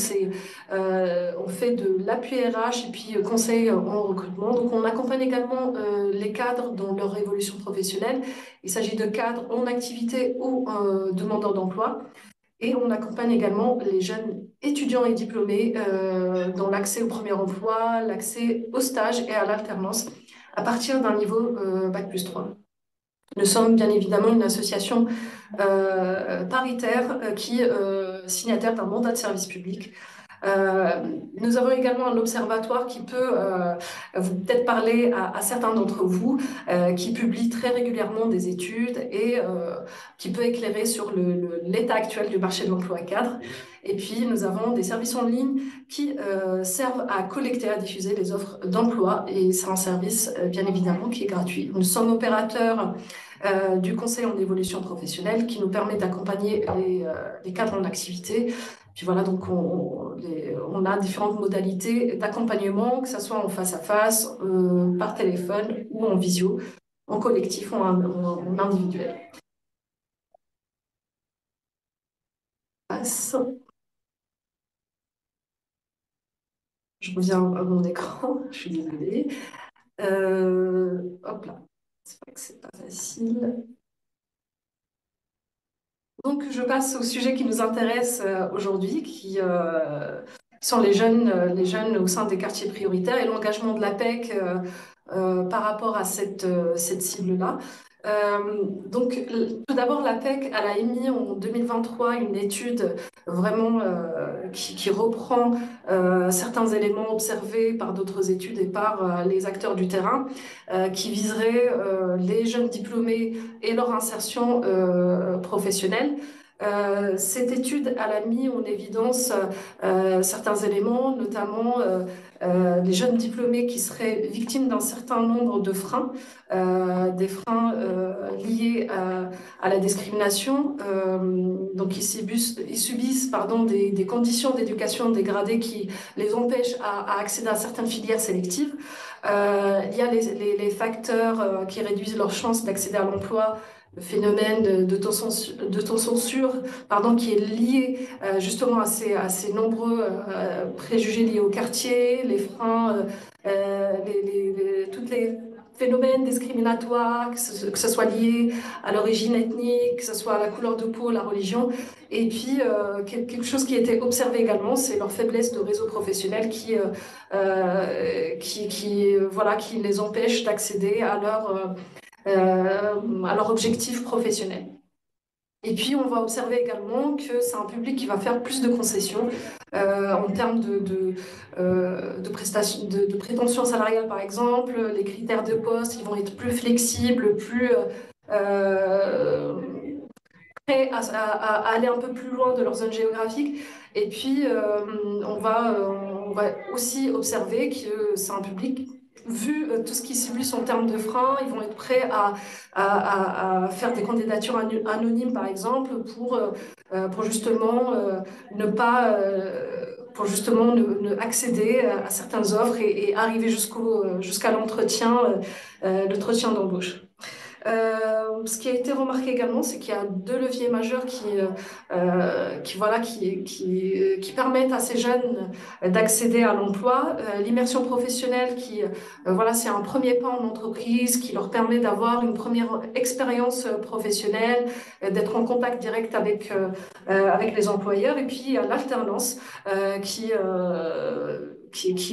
on fait de l'appui RH et puis conseil en recrutement. Donc, on accompagne également les cadres dans leur évolution professionnelle. Il s'agit de cadres en activité ou demandeurs d'emploi. Et on accompagne également les jeunes étudiants et diplômés dans l'accès au premier emploi, l'accès au stage et à l'alternance à partir d'un niveau Bac+3. Nous sommes bien évidemment une association paritaire qui signataire d'un mandat de service public. Nous avons également un observatoire qui peut vous peut-être parler à certains d'entre vous, qui publie très régulièrement des études et qui peut éclairer sur l'état actuel du marché de l'emploi cadre. Et puis, nous avons des services en ligne qui servent à collecter, à diffuser les offres d'emploi. Et c'est un service, bien évidemment, qui est gratuit. Nous sommes opérateurs du conseil en évolution professionnelle qui nous permet d'accompagner les cadres en activité. Puis voilà, donc on a différentes modalités d'accompagnement, que ce soit en face à face, par téléphone ou en visio, en collectif ou en individuel. Je reviens à mon écran, je suis désolée. Hop là, c'est vrai que c'est pas facile. Donc, je passe au sujet qui nous intéresse aujourd'hui, qui sont les jeunes au sein des quartiers prioritaires et l'engagement de l'APEC par rapport à cette cible-là. Donc, tout d'abord, l'APEC, elle a émis en 2023 une étude vraiment qui reprend certains éléments observés par d'autres études et par les acteurs du terrain, qui viserait les jeunes diplômés et leur insertion professionnelle. Cette étude elle a mis en évidence certains éléments, notamment les jeunes diplômés qui seraient victimes d'un certain nombre de freins, des freins liés à la discrimination. Donc ils subissent des conditions d'éducation dégradées qui les empêchent à accéder à certaines filières sélectives. Il y a les facteurs qui réduisent leurs chances d'accéder à l'emploi, le phénomène d'autocensure, qui est lié justement à ces nombreux préjugés liés au quartier, les freins, tous les phénomènes discriminatoires, que ce soit lié à l'origine ethnique, que ce soit à la couleur de peau, la religion. Et puis, quelque chose qui a été observé également, c'est leur faiblesse de réseau professionnel qui les empêche d'accéder à leur objectif professionnel. Et puis, on va observer également que c'est un public qui va faire plus de concessions en termes de prestations, de prétention salariale, par exemple. Les critères de poste, ils vont être plus flexibles, plus prêts à aller un peu plus loin de leur zone géographique. Et puis, on va aussi observer que c'est un public, vu tout ce qui subissent en termes de freins, ils vont être prêts à faire des candidatures anonymes, par exemple, pour justement ne pas accéder à certaines offres et arriver jusqu'à l'entretien d'embauche. Ce qui a été remarqué également, c'est qu'il y a deux leviers majeurs qui permettent à ces jeunes d'accéder à l'emploi. L'immersion professionnelle c'est un premier pas en entreprise qui leur permet d'avoir une première expérience professionnelle, d'être en contact direct avec les employeurs. Et puis, il y a l'alternance qui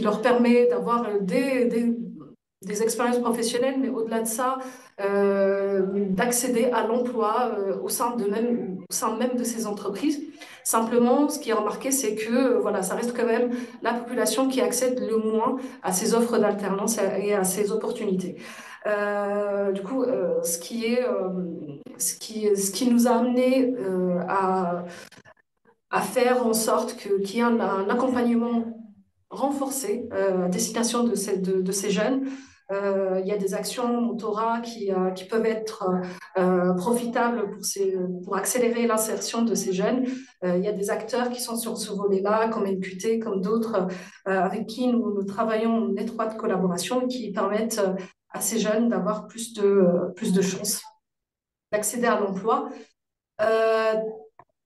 leur permet d'avoir des expériences professionnelles, mais au-delà de ça, d'accéder à l'emploi au sein même de ces entreprises. Simplement, ce qui est remarqué, c'est que ça reste quand même la population qui accède le moins à ces offres d'alternance et à ces opportunités. Du coup, ce qui nous a amené à faire en sorte qu'il y ait un accompagnement renforcé à destination de ces jeunes. Il y a des actions mentorat qui peuvent être profitables pour accélérer l'insertion de ces jeunes. Il y a des acteurs qui sont sur ce volet-là, comme NQT, comme d'autres, avec qui nous travaillons en étroite collaboration et qui permettent à ces jeunes d'avoir plus de chances d'accéder à l'emploi.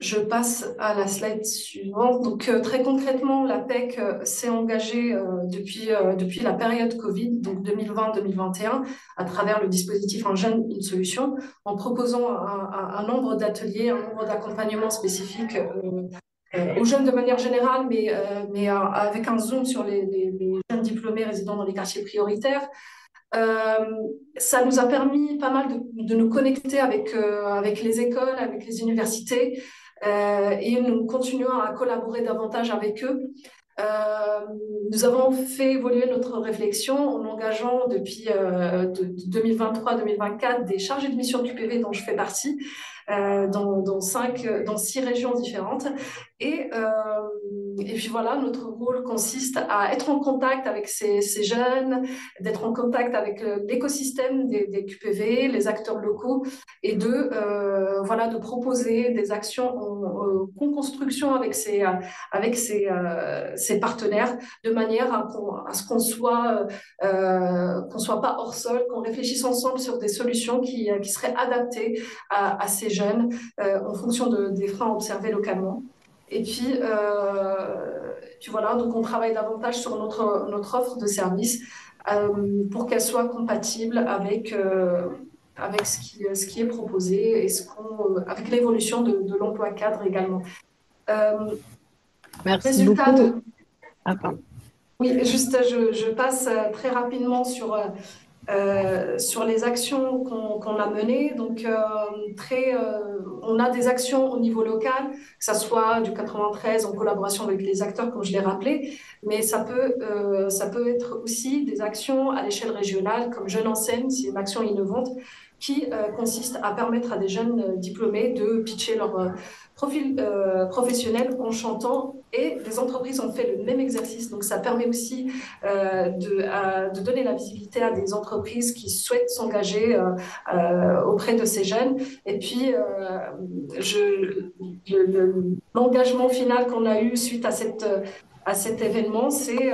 Je passe à la slide suivante. Donc, très concrètement, l'APEC s'est engagée depuis la période Covid, donc 2020-2021, à travers le dispositif Un jeune, une solution, en proposant un nombre d'ateliers, un nombre d'accompagnements spécifiques aux jeunes de manière générale, mais avec un zoom sur les jeunes diplômés résidant dans les quartiers prioritaires. Euh, Ça nous a permis pas mal de nous connecter avec les écoles, avec les universités, et nous continuons à collaborer davantage avec eux. Euh, Nous avons fait évoluer notre réflexion en engageant depuis 2023-2024 des chargés de mission QPV dont je fais partie dans 6 régions différentes. Et, euh, et puis voilà, notre rôle consiste à être en contact avec ces jeunes, d'être en contact avec l'écosystème des QPV, les acteurs locaux, et voilà, de proposer des actions en co-construction avec ces partenaires, de manière à ce qu'on soit pas hors sol, qu'on réfléchisse ensemble sur des solutions qui seraient adaptées à ces jeunes en fonction des freins observés localement. Et puis voilà, donc on travaille davantage sur notre offre de services pour qu'elle soit compatible avec ce qui est proposé et avec l'évolution de l'emploi cadre également. Euh, Merci Résultat beaucoup. de, Ah, pardon. oui, juste, je passe très rapidement sur les actions qu'on a menées. Donc, on a des actions au niveau local, que ça soit du 93 en collaboration avec les acteurs, comme je l'ai rappelé, mais ça peut être aussi des actions à l'échelle régionale, comme Jeune Enseigne, c'est une action innovante qui consiste à permettre à des jeunes diplômés de pitcher leur profil professionnel en chantant. Et les entreprises ont fait le même exercice. Donc, ça permet aussi de donner la visibilité à des entreprises qui souhaitent s'engager auprès de ces jeunes. Et puis, l'engagement final qu'on a eu suite à cet événement, c'est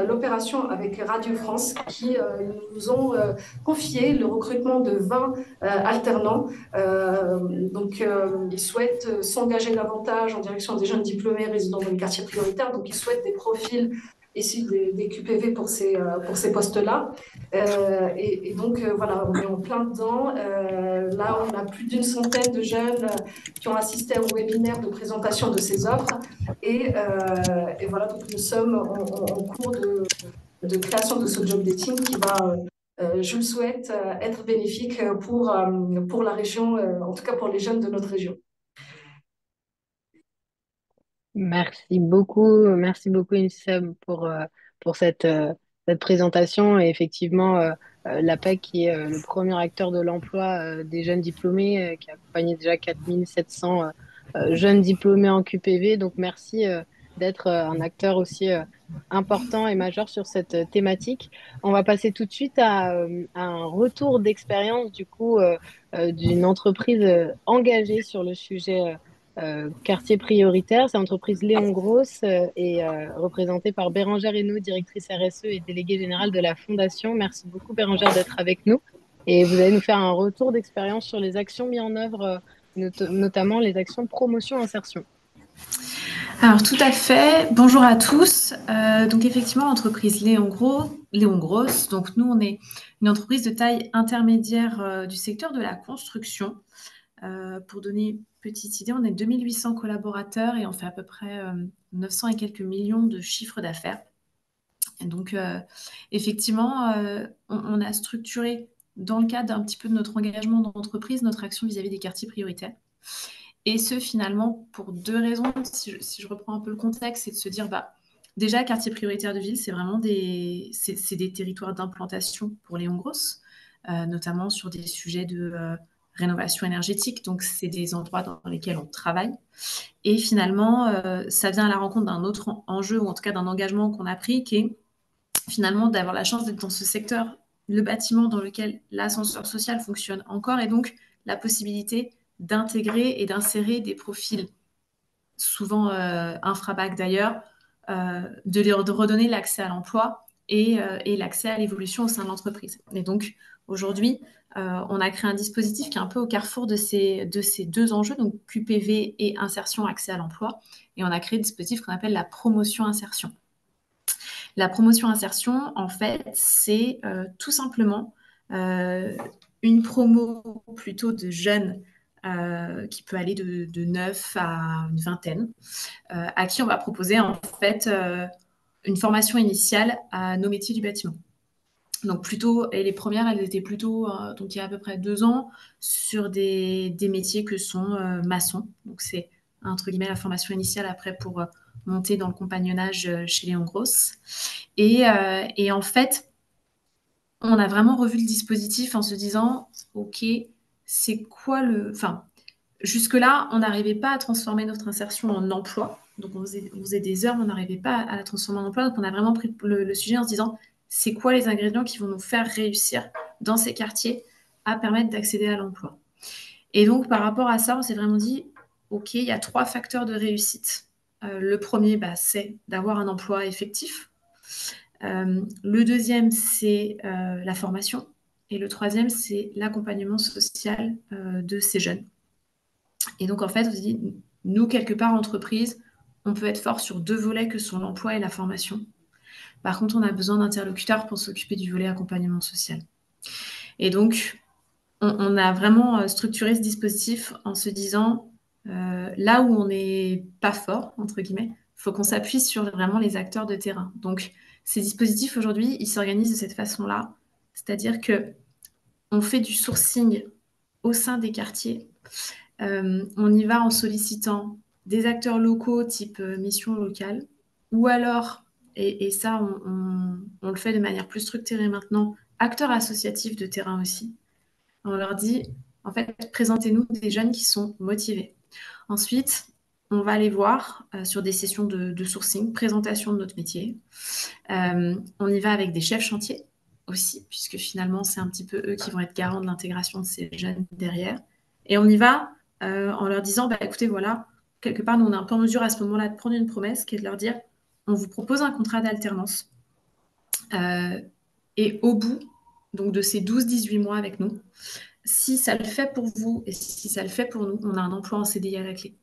l'opération avec Radio France qui nous ont confié le recrutement de 20 alternants. Donc, ils souhaitent s'engager davantage en direction des jeunes diplômés résidant dans les quartiers prioritaires. Donc, ils souhaitent des profils issus des QPV pour ces postes-là. Et donc, voilà, on est en plein dedans. Là, on a plus d'100 de jeunes qui ont assisté à un webinaire de présentation de ces offres. Et voilà, donc nous sommes en cours de création de ce job dating qui va, je le souhaite, être bénéfique pour la région, en tout cas pour les jeunes de notre région. Merci beaucoup, Insem, pour cette présentation. Et effectivement, l'APEC, qui est le premier acteur de l'emploi des jeunes diplômés, qui a accompagné déjà 4700 jeunes diplômés en QPV. Donc, merci d'être un acteur aussi important et majeur sur cette thématique. On va passer tout de suite à un retour d'expérience, du coup, d'une entreprise engagée sur le sujet. Quartier prioritaire, c'est l'entreprise Léon Gross et représentée par Bérangère Hinault, directrice RSE et déléguée générale de la Fondation. Merci beaucoup Bérangère d'être avec nous. Et vous allez nous faire un retour d'expérience sur les actions mises en œuvre, notamment les actions promotion-insertion. Alors tout à fait, bonjour à tous. Donc effectivement, l'entreprise Léon Gross, donc nous on est une entreprise de taille intermédiaire du secteur de la construction. Pour donner une petite idée, on est 2800 collaborateurs et on fait à peu près 900 et quelques millions de chiffres d'affaires. Et donc, effectivement, on a structuré dans le cadre d'un petit peu de notre engagement d'entreprise, notre action vis-à-vis des quartiers prioritaires. Et ce, finalement, pour 2 raisons. Si je reprends un peu le contexte, c'est de se dire, déjà, quartier prioritaire de ville, c'est vraiment des territoires d'implantation pour Léon Gross, notamment sur des sujets de rénovation énergétique. Donc, c'est des endroits dans lesquels on travaille. Et finalement, ça vient à la rencontre d'un autre enjeu, ou en tout cas d'un engagement qu'on a pris, qui est finalement d'avoir la chance d'être dans ce secteur, le bâtiment dans lequel l'ascenseur social fonctionne encore, et donc la possibilité d'intégrer et d'insérer des profils, souvent infra-bac d'ailleurs, de redonner l'accès à l'emploi et l'accès à l'évolution au sein de l'entreprise. Et donc, aujourd'hui, on a créé un dispositif qui est un peu au carrefour de ces 2 enjeux, donc QPV et insertion, accès à l'emploi. Et on a créé un dispositif qu'on appelle la promotion-insertion. La promotion-insertion, en fait, c'est tout simplement une promo plutôt de jeunes qui peut aller de 9 à une vingtaine, à qui on va proposer en fait une formation initiale à nos métiers du bâtiment. Donc plutôt, et les premières, elles étaient plutôt, donc il y a à peu près 2 ans, sur des métiers que sont maçons. Donc c'est, entre guillemets, la formation initiale après pour monter dans le compagnonnage chez Léon Gross. Et en fait, on a vraiment revu le dispositif en se disant, OK, c'est quoi le... Enfin, jusque-là, on n'arrivait pas à transformer notre insertion en emploi. Donc, on faisait des heures, mais on n'arrivait pas à la transformer en emploi. Donc, on a vraiment pris le sujet en se disant, c'est quoi les ingrédients qui vont nous faire réussir dans ces quartiers à permettre d'accéder à l'emploi. Et donc, par rapport à ça, on s'est vraiment dit, OK, il y a 3 facteurs de réussite. Le premier, c'est d'avoir un emploi effectif. Le deuxième, c'est la formation. Et le troisième, c'est l'accompagnement social de ces jeunes. Et donc, en fait, on se dit, nous, quelque part, entreprise, on peut être fort sur 2 volets que sont l'emploi et la formation. Par contre, on a besoin d'interlocuteurs pour s'occuper du volet accompagnement social. Et donc, on a vraiment structuré ce dispositif en se disant, là où on n'est pas fort, entre guillemets, il faut qu'on s'appuie sur vraiment les acteurs de terrain. Donc, ces dispositifs, aujourd'hui, ils s'organisent de cette façon-là. C'est-à-dire qu'on fait du sourcing au sein des quartiers. On y va en sollicitant des acteurs locaux type mission locale, ou alors, et ça on le fait de manière plus structurée maintenant, acteurs associatifs de terrain aussi. On leur dit, en fait, présentez-nous des jeunes qui sont motivés. Ensuite, on va les voir sur des sessions de sourcing, présentation de notre métier. On y va avec des chefs chantiers aussi, puisque finalement, c'est un petit peu eux qui vont être garants de l'intégration de ces jeunes derrière. Et on y va en leur disant, écoutez, voilà, quelque part, nous, on est un peu en mesure à ce moment-là de prendre une promesse qui est de leur dire, on vous propose un contrat d'alternance. Et au bout donc, de ces 12-18 mois avec nous, si ça le fait pour vous et si ça le fait pour nous, on a un emploi en CDI à la clé.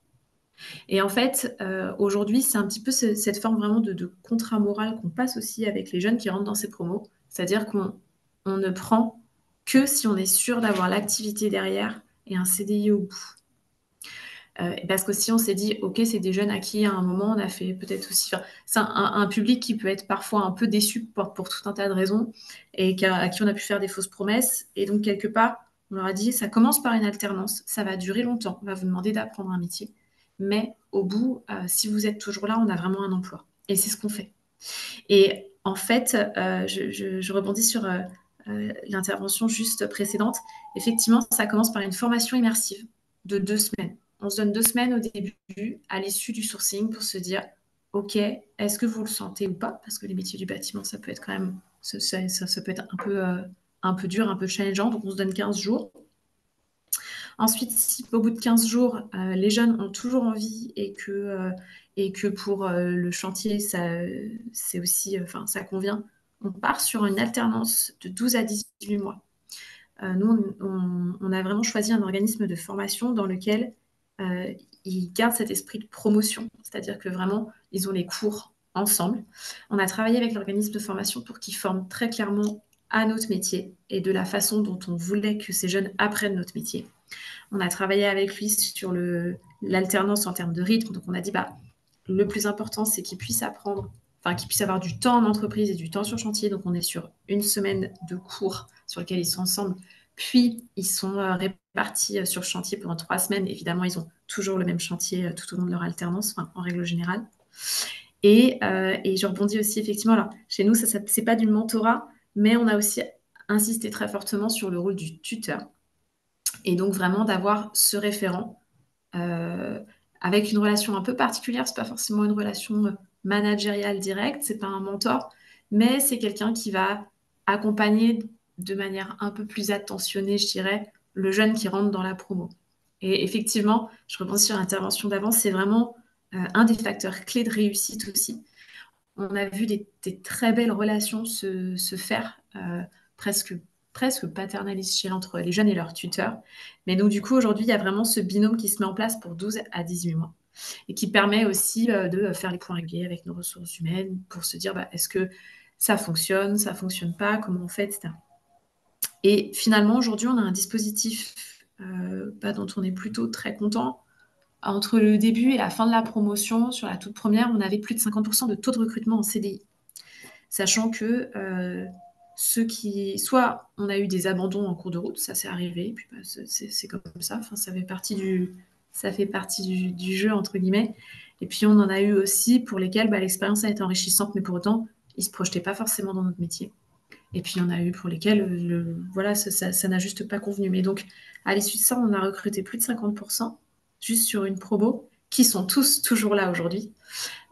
Et en fait, aujourd'hui, c'est un petit peu cette forme vraiment de contrat moral qu'on passe aussi avec les jeunes qui rentrent dans ces promos. C'est-à-dire qu'on ne prend que si on est sûr d'avoir l'activité derrière et un CDI au bout. Parce que si on s'est dit, OK, c'est des jeunes à qui, à un moment, on a fait peut-être aussi... c'est un public qui peut être parfois un peu déçu pour tout un tas de raisons et à qui on a pu faire des fausses promesses. Et donc, quelque part, on leur a dit, ça commence par une alternance, ça va durer longtemps, on va vous demander d'apprendre un métier. Mais au bout, si vous êtes toujours là, on a vraiment un emploi. Et c'est ce qu'on fait. Et en fait, je rebondis sur l'intervention juste précédente. Effectivement, ça commence par une formation immersive de 2 semaines. On se donne 2 semaines au début, à l'issue du sourcing, pour se dire, OK, est-ce que vous le sentez ou pas? Parce que les métiers du bâtiment, ça peut être quand même, ça peut être un peu dur, un peu challengeant. Donc, on se donne 15 jours. Ensuite, si au bout de 15 jours, les jeunes ont toujours envie et que pour le chantier, c'est aussi, ça convient, on part sur une alternance de 12 à 18 mois. Nous, on a vraiment choisi un organisme de formation dans lequel ils gardent cet esprit de promotion, c'est-à-dire que vraiment, ils ont les cours ensemble. On a travaillé avec l'organisme de formation pour qu'ils forment très clairement à notre métier et de la façon dont on voulait que ces jeunes apprennent notre métier. On a travaillé avec lui sur l'alternance en termes de rythme. Donc, on a dit, le plus important, c'est qu'ils puissent apprendre, qu'ils puissent avoir du temps en entreprise et du temps sur chantier. Donc, on est sur une semaine de cours sur lequel ils sont ensemble. Puis, ils sont répartis sur chantier pendant 3 semaines. Évidemment, ils ont toujours le même chantier tout au long de leur alternance, en règle générale. Et je rebondis aussi, effectivement, alors, chez nous, ça c'est pas du mentorat, mais on a aussi insisté très fortement sur le rôle du tuteur. Et donc, vraiment d'avoir ce référent avec une relation un peu particulière. C'est pas forcément une relation managériale directe, c'est pas un mentor, mais c'est quelqu'un qui va accompagner de manière un peu plus attentionnée, je dirais, le jeune qui rentre dans la promo. Et effectivement, je rebondis sur l'intervention d'avant, c'est vraiment un des facteurs clés de réussite aussi. On a vu des très belles relations se faire, presque paternalistes entre les jeunes et leurs tuteurs. Mais donc, du coup, aujourd'hui, il y a vraiment ce binôme qui se met en place pour 12 à 18 mois et qui permet aussi de faire les points réguliers avec nos ressources humaines pour se dire, est-ce que ça fonctionne pas, comment on fait, etc. Et finalement, aujourd'hui, on a un dispositif dont on est plutôt très content. Entre le début et la fin de la promotion, sur la toute première, on avait plus de 50% de taux de recrutement en CDI. Sachant que soit on a eu des abandons en cours de route, ça c'est arrivé, et puis bah, c'est comme ça, enfin, ça fait partie du jeu, entre guillemets. Et puis on en a eu aussi pour lesquels bah, l'expérience a été enrichissante, mais pour autant, ils ne se projetaient pas forcément dans notre métier. Et puis il y en a eu pour lesquels voilà, ça n'a juste pas convenu. Mais donc, à l'issue de ça, on a recruté plus de 50% juste sur une promo, qui sont tous toujours là aujourd'hui.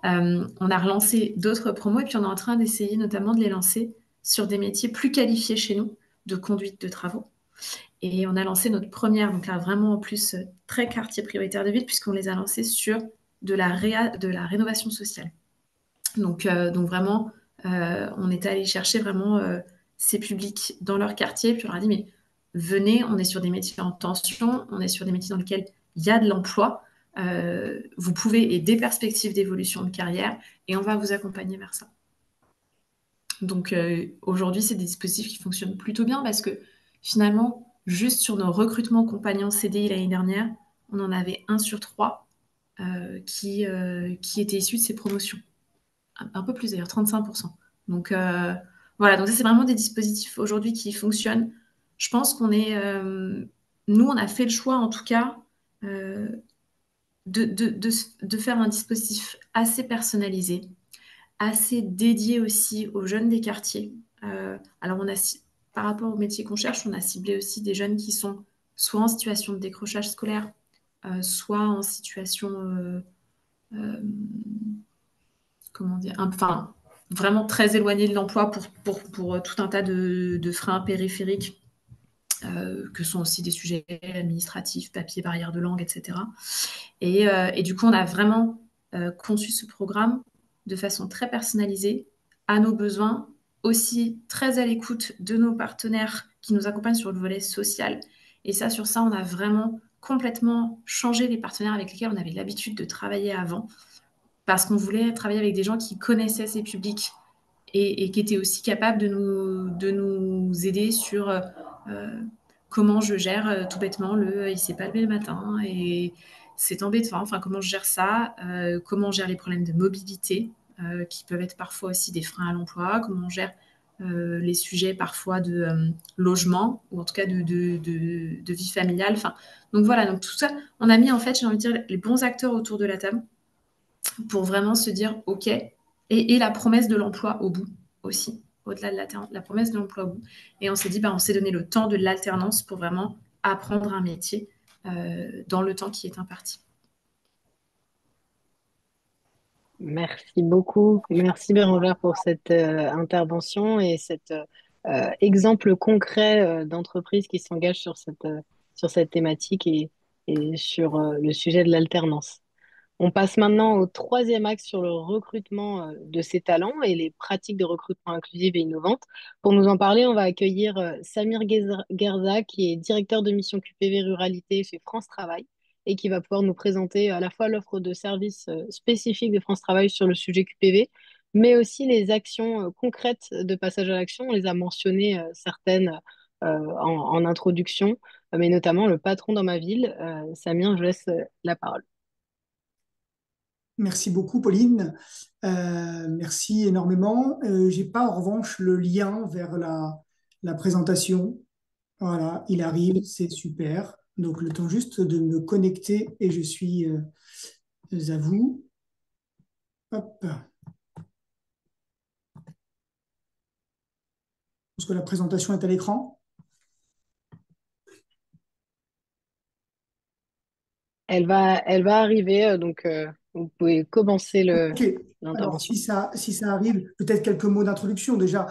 On a relancé d'autres promos et puis on est en train d'essayer notamment de les lancer sur des métiers plus qualifiés chez nous, de conduite de travaux. Et on a lancé notre première, donc là vraiment en plus très quartier prioritaire de ville, puisqu'on les a lancés sur de la rénovation sociale. Donc vraiment, on est allé chercher vraiment ces publics dans leur quartier, puis on leur a dit, mais venez, on est sur des métiers en tension, on est sur des métiers dans lesquels il y a de l'emploi, vous pouvez, et des perspectives d'évolution de carrière, et on va vous accompagner vers ça. Donc aujourd'hui, c'est des dispositifs qui fonctionnent plutôt bien parce que finalement, juste sur nos recrutements compagnons CDI l'année dernière, on en avait 1 sur 3 qui était issu de ces promotions. Un peu plus d'ailleurs, 35%. Donc voilà, donc ça c'est vraiment des dispositifs aujourd'hui qui fonctionnent. Je pense nous on a fait le choix en tout cas de faire un dispositif assez personnalisé, assez dédié aussi aux jeunes des quartiers. Alors par rapport au métier qu'on cherche, on a ciblé aussi des jeunes qui sont soit en situation de décrochage scolaire, soit en situation comment dire, enfin, vraiment très éloigné de l'emploi pour tout un tas de freins périphériques, que sont aussi des sujets administratifs, papier, barrière de langue, etc. Et du coup, on a vraiment conçu ce programme de façon très personnalisée à nos besoins, aussi très à l'écoute de nos partenaires qui nous accompagnent sur le volet social. Et ça, sur ça, on a vraiment complètement changé les partenaires avec lesquels on avait l'habitude de travailler avant, parce qu'on voulait travailler avec des gens qui connaissaient ces publics et qui étaient aussi capables de nous aider sur comment je gère tout bêtement il ne s'est pas levé le matin et c'est embêtant, enfin comment je gère ça, comment on gère les problèmes de mobilité qui peuvent être parfois aussi des freins à l'emploi, comment on gère les sujets parfois de logement ou en tout cas de vie familiale. Enfin, donc voilà, donc tout ça, on a mis en fait, j'ai envie de dire, les bons acteurs autour de la table pour vraiment se dire OK, et la promesse de l'emploi au bout aussi, au-delà de la promesse de l'emploi au bout. Et on s'est dit, on s'est donné le temps de l'alternance pour vraiment apprendre un métier dans le temps qui est imparti. Merci beaucoup. Merci Bérangère pour cette intervention et cet exemple concret d'entreprise qui s'engage sur cette thématique et sur le sujet de l'alternance. On passe maintenant au troisième axe sur le recrutement de ces talents et les pratiques de recrutement inclusives et innovantes. Pour nous en parler, on va accueillir Samir Gerza, qui est directeur de mission QPV Ruralité chez France Travail et qui va pouvoir nous présenter à la fois l'offre de services spécifiques de France Travail sur le sujet QPV, mais aussi les actions concrètes de passage à l'action. On les a mentionnées certaines en introduction, mais notamment le patron dans ma ville. Samir, je laisse la parole. Merci beaucoup, Pauline. Merci énormément. J'ai pas en revanche le lien vers la présentation. Voilà, il arrive, c'est super. Donc, le temps juste de me connecter et je suis à vous. Hop. Est-ce que la présentation est à l'écran? Elle va arriver, donc vous pouvez commencer Ok. Alors, l'intervention. si ça arrive, peut-être quelques mots d'introduction. Déjà,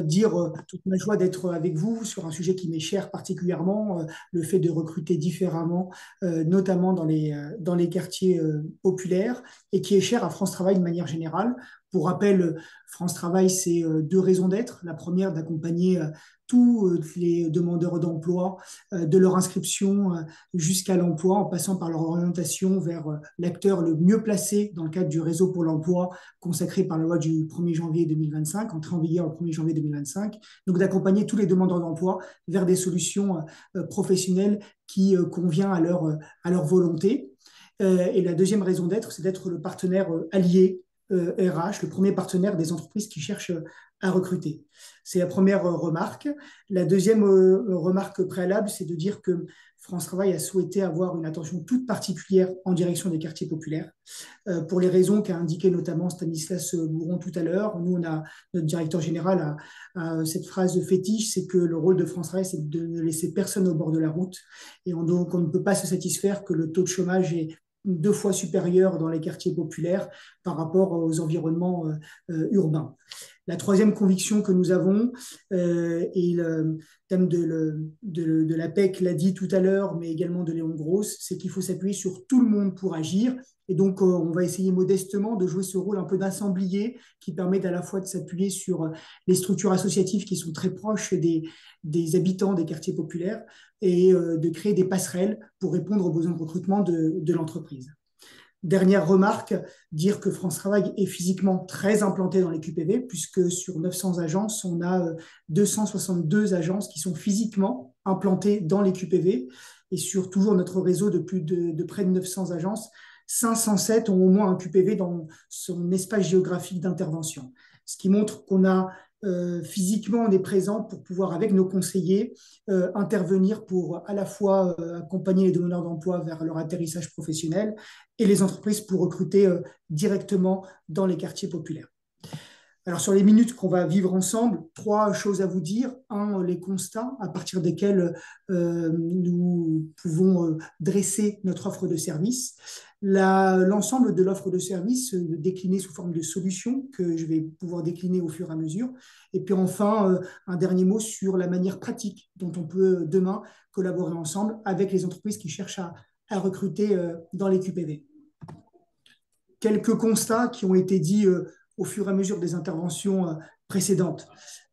dire toute ma joie d'être avec vous sur un sujet qui m'est cher particulièrement, le fait de recruter différemment, notamment dans les quartiers populaires, et qui est cher à France Travail de manière générale. Pour rappel, France Travail, c'est deux raisons d'être. La première, d'accompagner tous les demandeurs d'emploi de leur inscription jusqu'à l'emploi, en passant par leur orientation vers l'acteur le mieux placé dans le cadre du réseau pour l'emploi consacré par la loi du 1er janvier 2025, entrée en vigueur le 1er janvier 2025. Donc d'accompagner tous les demandeurs d'emploi vers des solutions professionnelles qui conviennent à leur volonté. Et la deuxième raison d'être, c'est d'être le partenaire allié RH, le premier partenaire des entreprises qui cherchent à recruter. C'est la première remarque. La deuxième remarque préalable, c'est de dire que France Travail a souhaité avoir une attention toute particulière en direction des quartiers populaires, pour les raisons qu'a indiqué notamment Stanislas Bourron tout à l'heure. Nous, notre directeur général a cette phrase fétiche, c'est que le rôle de France Travail, c'est de ne laisser personne au bord de la route. Et donc, on ne peut pas se satisfaire que le taux de chômage est 2 fois supérieur dans les quartiers populaires par rapport aux environnements urbains. La troisième conviction que nous avons, et le thème de l'APEC l'a dit tout à l'heure, mais également de Léon Gross, c'est qu'il faut s'appuyer sur tout le monde pour agir. Et donc, on va essayer modestement de jouer ce rôle un peu d'assemblier qui permet à la fois de s'appuyer sur les structures associatives qui sont très proches des habitants des quartiers populaires et de créer des passerelles pour répondre aux besoins de recrutement de l'entreprise. Dernière remarque, dire que France Travail est physiquement très implanté dans les QPV, puisque sur 900 agences, on a 262 agences qui sont physiquement implantées dans les QPV. Et sur toujours notre réseau de près de 900 agences, 507 ont au moins un QPV dans son espace géographique d'intervention. Ce qui montre qu'on a physiquement, on est présent pour pouvoir, avec nos conseillers, intervenir pour à la fois accompagner les demandeurs d'emploi vers leur atterrissage professionnel et les entreprises pour recruter directement dans les quartiers populaires. Alors, sur les minutes qu'on va vivre ensemble, 3 choses à vous dire. Un, les constats à partir desquels nous pouvons dresser notre offre de service. L'ensemble de l'offre de service déclinée sous forme de solutions que je vais pouvoir décliner au fur et à mesure. Et puis enfin, un dernier mot sur la manière pratique dont on peut demain collaborer ensemble avec les entreprises qui cherchent à recruter dans les QPV. Quelques constats qui ont été dits au fur et à mesure des interventions précédentes.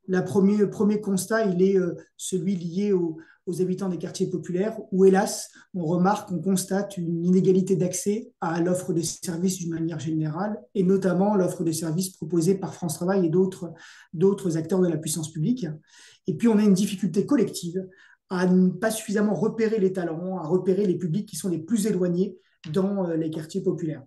Le premier constat, il est celui lié aux habitants des quartiers populaires, où hélas, on constate une inégalité d'accès à l'offre de services d'une manière générale, et notamment l'offre de services proposée par France Travail et d'autres acteurs de la puissance publique. Et puis, on a une difficulté collective à ne pas suffisamment repérer les talents, à repérer les publics qui sont les plus éloignés dans les quartiers populaires.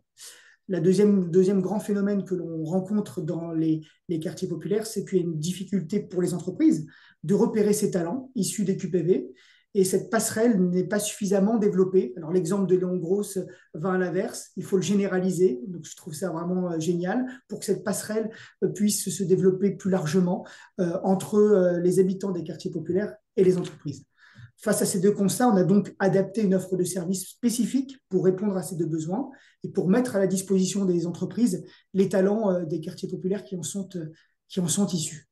Le deuxième grand phénomène que l'on rencontre dans les quartiers populaires, c'est qu'il y a une difficulté pour les entreprises de repérer ces talents issus des QPV, et cette passerelle n'est pas suffisamment développée. Alors l'exemple de Léon Gross va à l'inverse, il faut le généraliser, donc je trouve ça vraiment génial, pour que cette passerelle puisse se développer plus largement entre les habitants des quartiers populaires et les entreprises. Face à ces 2 constats, on a donc adapté une offre de services spécifique pour répondre à ces 2 besoins et pour mettre à la disposition des entreprises les talents des quartiers populaires qui en sont issus.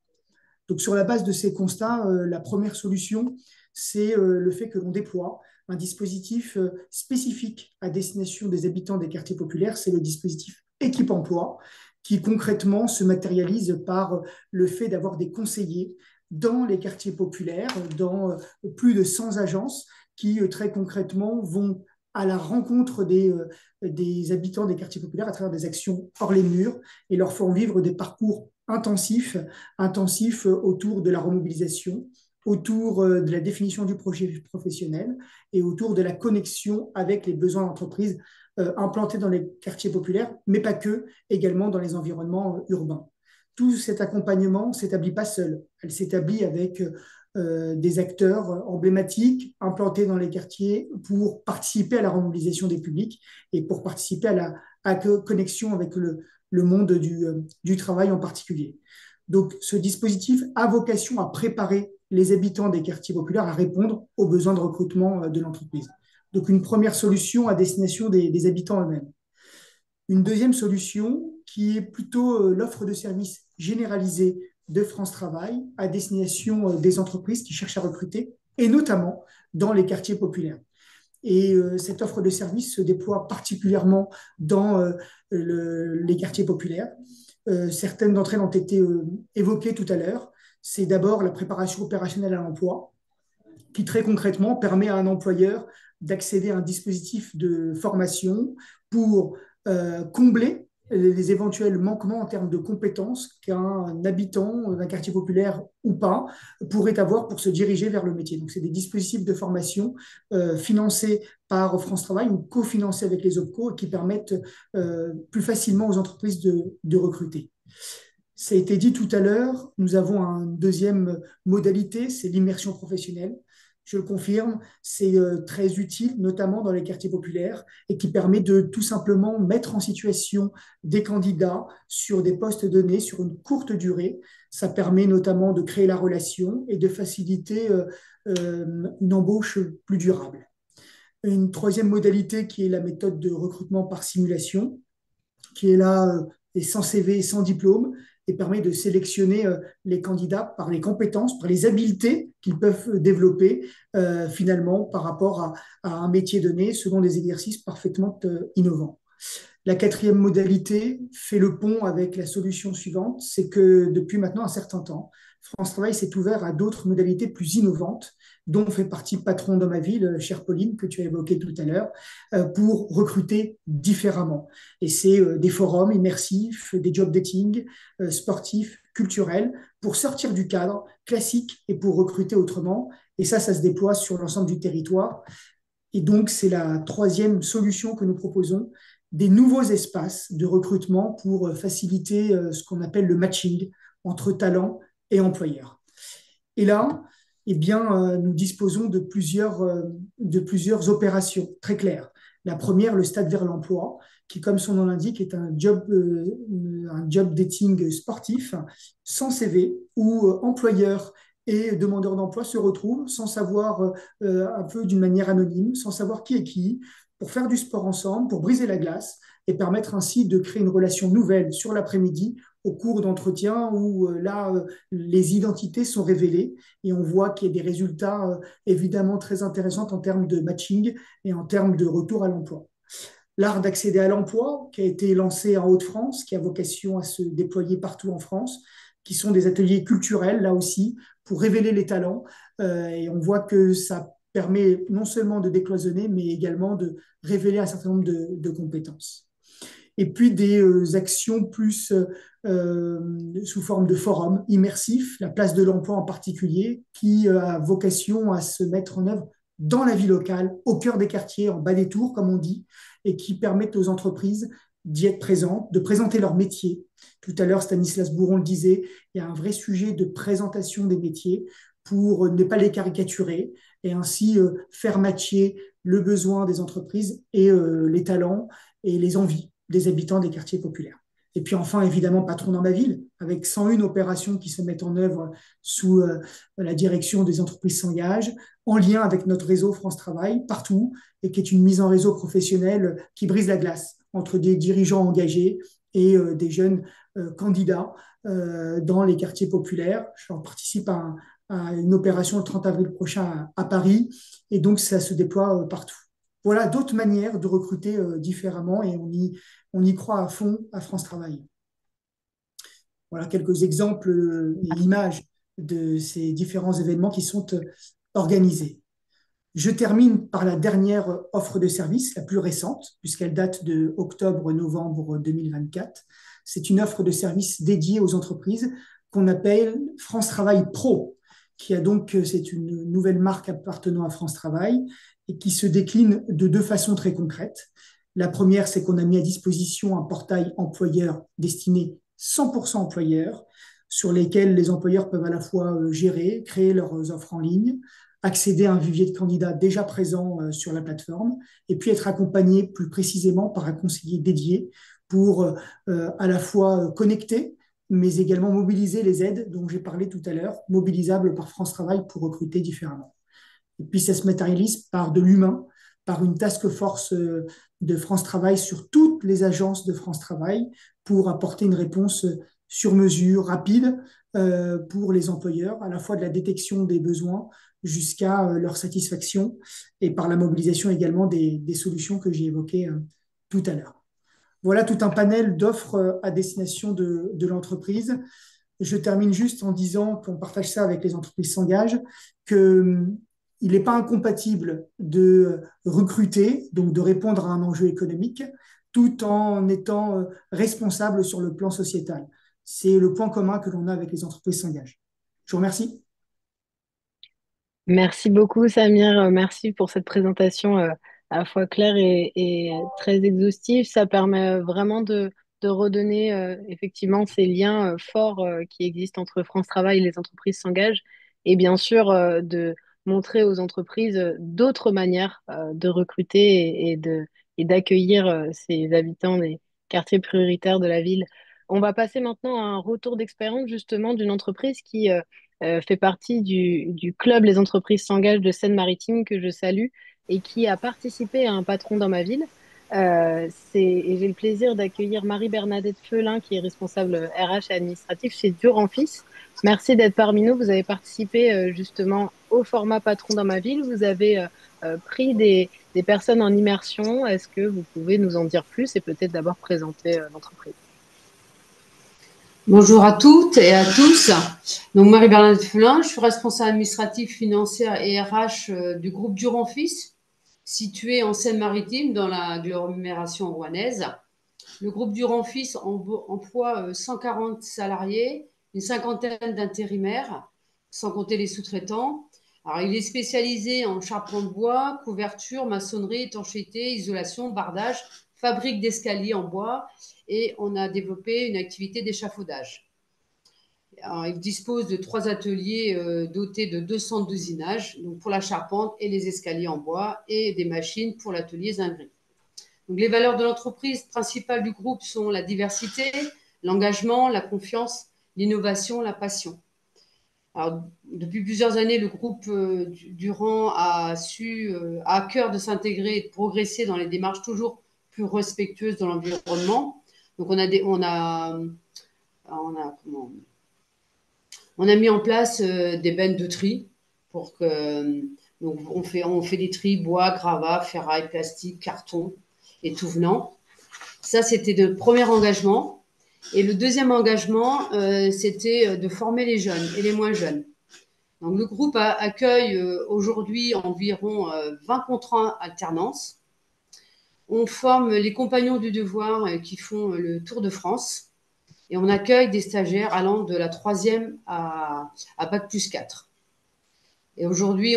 Donc, sur la base de ces constats, la première solution, c'est le fait que l'on déploie un dispositif spécifique à destination des habitants des quartiers populaires, c'est le dispositif Équipe Emploi, qui concrètement se matérialise par le fait d'avoir des conseillers dans les quartiers populaires, dans plus de 100 agences qui, très concrètement, vont à la rencontre des habitants des quartiers populaires à travers des actions hors les murs et leur font vivre des parcours intensifs autour de la remobilisation, autour de la définition du projet professionnel et autour de la connexion avec les besoins d'entreprise implantés dans les quartiers populaires, mais pas que, également dans les environnements urbains. Tout cet accompagnement ne s'établit pas seul. Elle s'établit avec des acteurs emblématiques implantés dans les quartiers pour participer à la remobilisation des publics et pour participer à la connexion avec le monde du travail en particulier. Donc, ce dispositif a vocation à préparer les habitants des quartiers populaires à répondre aux besoins de recrutement de l'entreprise. Donc, une première solution à destination des habitants eux-mêmes. Une deuxième solution qui est plutôt l'offre de services généralisée de France Travail à destination des entreprises qui cherchent à recruter, et notamment dans les quartiers populaires. Et cette offre de services se déploie particulièrement dans les quartiers populaires. Certaines d'entre elles ont été évoquées tout à l'heure. C'est d'abord la préparation opérationnelle à l'emploi, qui très concrètement permet à un employeur d'accéder à un dispositif de formation pour combler les éventuels manquements en termes de compétences qu'un habitant d'un quartier populaire ou pas pourrait avoir pour se diriger vers le métier. Donc, c'est des dispositifs de formation financés par France Travail ou cofinancés avec les OPCO qui permettent plus facilement aux entreprises de recruter. Ça a été dit tout à l'heure, nous avons une deuxième modalité, c'est l'immersion professionnelle. Je le confirme, c'est très utile, notamment dans les quartiers populaires, et qui permet de tout simplement mettre en situation des candidats sur des postes donnés sur une courte durée. Ça permet notamment de créer la relation et de faciliter une embauche plus durable. Une troisième modalité qui est la méthode de recrutement par simulation, qui est là et sans CV, sans diplôme, et permet de sélectionner les candidats par les compétences, par les habiletés qu'ils peuvent développer finalement par rapport à un métier donné selon des exercices parfaitement innovants. La quatrième modalité fait le pont avec la solution suivante, c'est que depuis maintenant un certain temps, France Travail s'est ouvert à d'autres modalités plus innovantes, dont fait partie Patron dans ma ville, chère Pauline, que tu as évoqué tout à l'heure, pour recruter différemment. Et c'est des forums immersifs, des job dating sportifs, culturels, pour sortir du cadre classique et pour recruter autrement. Et ça se déploie sur l'ensemble du territoire. Et donc, c'est la troisième solution que nous proposons, des nouveaux espaces de recrutement pour faciliter ce qu'on appelle le matching entre talents et employeurs. Et là, eh bien, nous disposons de plusieurs opérations très claires. La première, le stade vers l'emploi, qui, comme son nom l'indique, est un job dating sportif sans CV où employeurs et demandeurs d'emploi se retrouvent sans savoir, un peu d'une manière anonyme, sans savoir qui est qui, pour faire du sport ensemble, pour briser la glace et permettre ainsi de créer une relation nouvelle sur l'après-midi au cours d'entretiens où là, les identités sont révélées et on voit qu'il y a des résultats évidemment très intéressants en termes de matching et en termes de retour à l'emploi. L'art d'accéder à l'emploi, qui a été lancé en Hauts-de-France, qui a vocation à se déployer partout en France, qui sont des ateliers culturels, là aussi, pour révéler les talents. Et on voit que ça permet non seulement de décloisonner, mais également de révéler un certain nombre de compétences. Et puis des actions plus sous forme de forum immersif, la place de l'emploi en particulier, qui a vocation à se mettre en œuvre dans la vie locale, au cœur des quartiers, en bas des tours, comme on dit, et qui permettent aux entreprises d'y être présentes, de présenter leur métier. Tout à l'heure, Stanislas Bouron le disait, il y a un vrai sujet de présentation des métiers pour ne pas les caricaturer et ainsi faire matcher le besoin des entreprises et les talents et les envies des habitants des quartiers populaires. Et puis enfin, évidemment, Patron dans ma ville, avec 101 opérations qui se mettent en œuvre sous la direction des entreprises s'engagent, en lien avec notre réseau France Travail, partout, et qui est une mise en réseau professionnelle qui brise la glace entre des dirigeants engagés et des jeunes candidats dans les quartiers populaires. Je participe à une opération le 30 avril prochain à Paris, et donc ça se déploie partout. Voilà d'autres manières de recruter différemment et on y croit à fond à France Travail. Voilà quelques exemples et images de ces différents événements qui sont organisés. Je termine par la dernière offre de service, la plus récente, puisqu'elle date de octobre-novembre 2024. C'est une offre de service dédiée aux entreprises qu'on appelle France Travail Pro, c'est une nouvelle marque appartenant à France Travail et qui se décline de deux façons très concrètes. La première, c'est qu'on a mis à disposition un portail employeur destiné 100% employeurs, sur lesquels les employeurs peuvent à la fois gérer, créer leurs offres en ligne, accéder à un vivier de candidats déjà présents sur la plateforme, et puis être accompagné plus précisément par un conseiller dédié pour à la fois connecter, mais également mobiliser les aides dont j'ai parlé tout à l'heure, mobilisables par France Travail pour recruter différemment. Et puis ça se matérialise par de l'humain, par une task force de France Travail sur toutes les agences de France Travail pour apporter une réponse sur mesure, rapide pour les employeurs, à la fois de la détection des besoins jusqu'à leur satisfaction et par la mobilisation également des solutions que j'ai évoquées tout à l'heure. Voilà tout un panel d'offres à destination de l'entreprise. Je termine juste en disant qu'on partage ça avec les entreprises s'engagent, qu'il n'est pas incompatible de recruter, donc de répondre à un enjeu économique, tout en étant responsable sur le plan sociétal. C'est le point commun que l'on a avec les entreprises s'engagent. Je vous remercie. Merci beaucoup, Samir. Merci pour cette présentation à la fois claire et très exhaustive. Ça permet vraiment de redonner effectivement ces liens forts qui existent entre France Travail et les entreprises s'engagent. Et bien sûr, de montrer aux entreprises d'autres manières de recruter et d'accueillir ces habitants des quartiers prioritaires de la ville. On va passer maintenant à un retour d'expérience justement d'une entreprise qui fait partie du club Les entreprises s'engagent de Seine-Maritime que je salue et qui a participé à un patron dans ma ville. Et j'ai le plaisir d'accueillir Marie-Bernadette Feulin, qui est responsable RH et administratif chez Durand Fils. Merci d'être parmi nous. Vous avez participé justement au format patron dans ma ville. Vous avez pris des personnes en immersion. Est-ce que vous pouvez nous en dire plus et peut-être d'abord présenter l'entreprise? Bonjour à toutes et à tous. Donc Marie-Bernadette Feulin, je suis responsable administrative, financière et RH du groupe Durand Fils, situé en Seine-Maritime dans l'agglomération rouennaise. Le groupe Durand Fils emploie 140 salariés, une cinquantaine d'intérimaires, sans compter les sous-traitants. Alors, il est spécialisé en charpente de bois, couverture, maçonnerie, étanchéité, isolation, bardage, fabrique d'escaliers en bois et on a développé une activité d'échafaudage. Alors, il dispose de 3 ateliers dotés de 200 d'usinage, donc pour la charpente et les escaliers en bois et des machines pour l'atelier zinguerie. Donc, les valeurs de l'entreprise principales du groupe sont la diversité, l'engagement, la confiance, l'innovation, la passion. Alors, depuis plusieurs années, le groupe Durand a à cœur de s'intégrer et de progresser dans les démarches toujours plus respectueuses de l'environnement. Donc, on a mis en place des bennes de tri pour que donc on fait des tris bois, gravats, ferraille, plastique, carton et tout venant. Ça, c'était le premier engagement. Et le deuxième engagement, c'était de former les jeunes et les moins jeunes. Donc, le groupe accueille aujourd'hui environ 20 contrats alternance. On forme les compagnons du devoir qui font le Tour de France. Et on accueille des stagiaires allant de la 3e à Bac+4. Et aujourd'hui,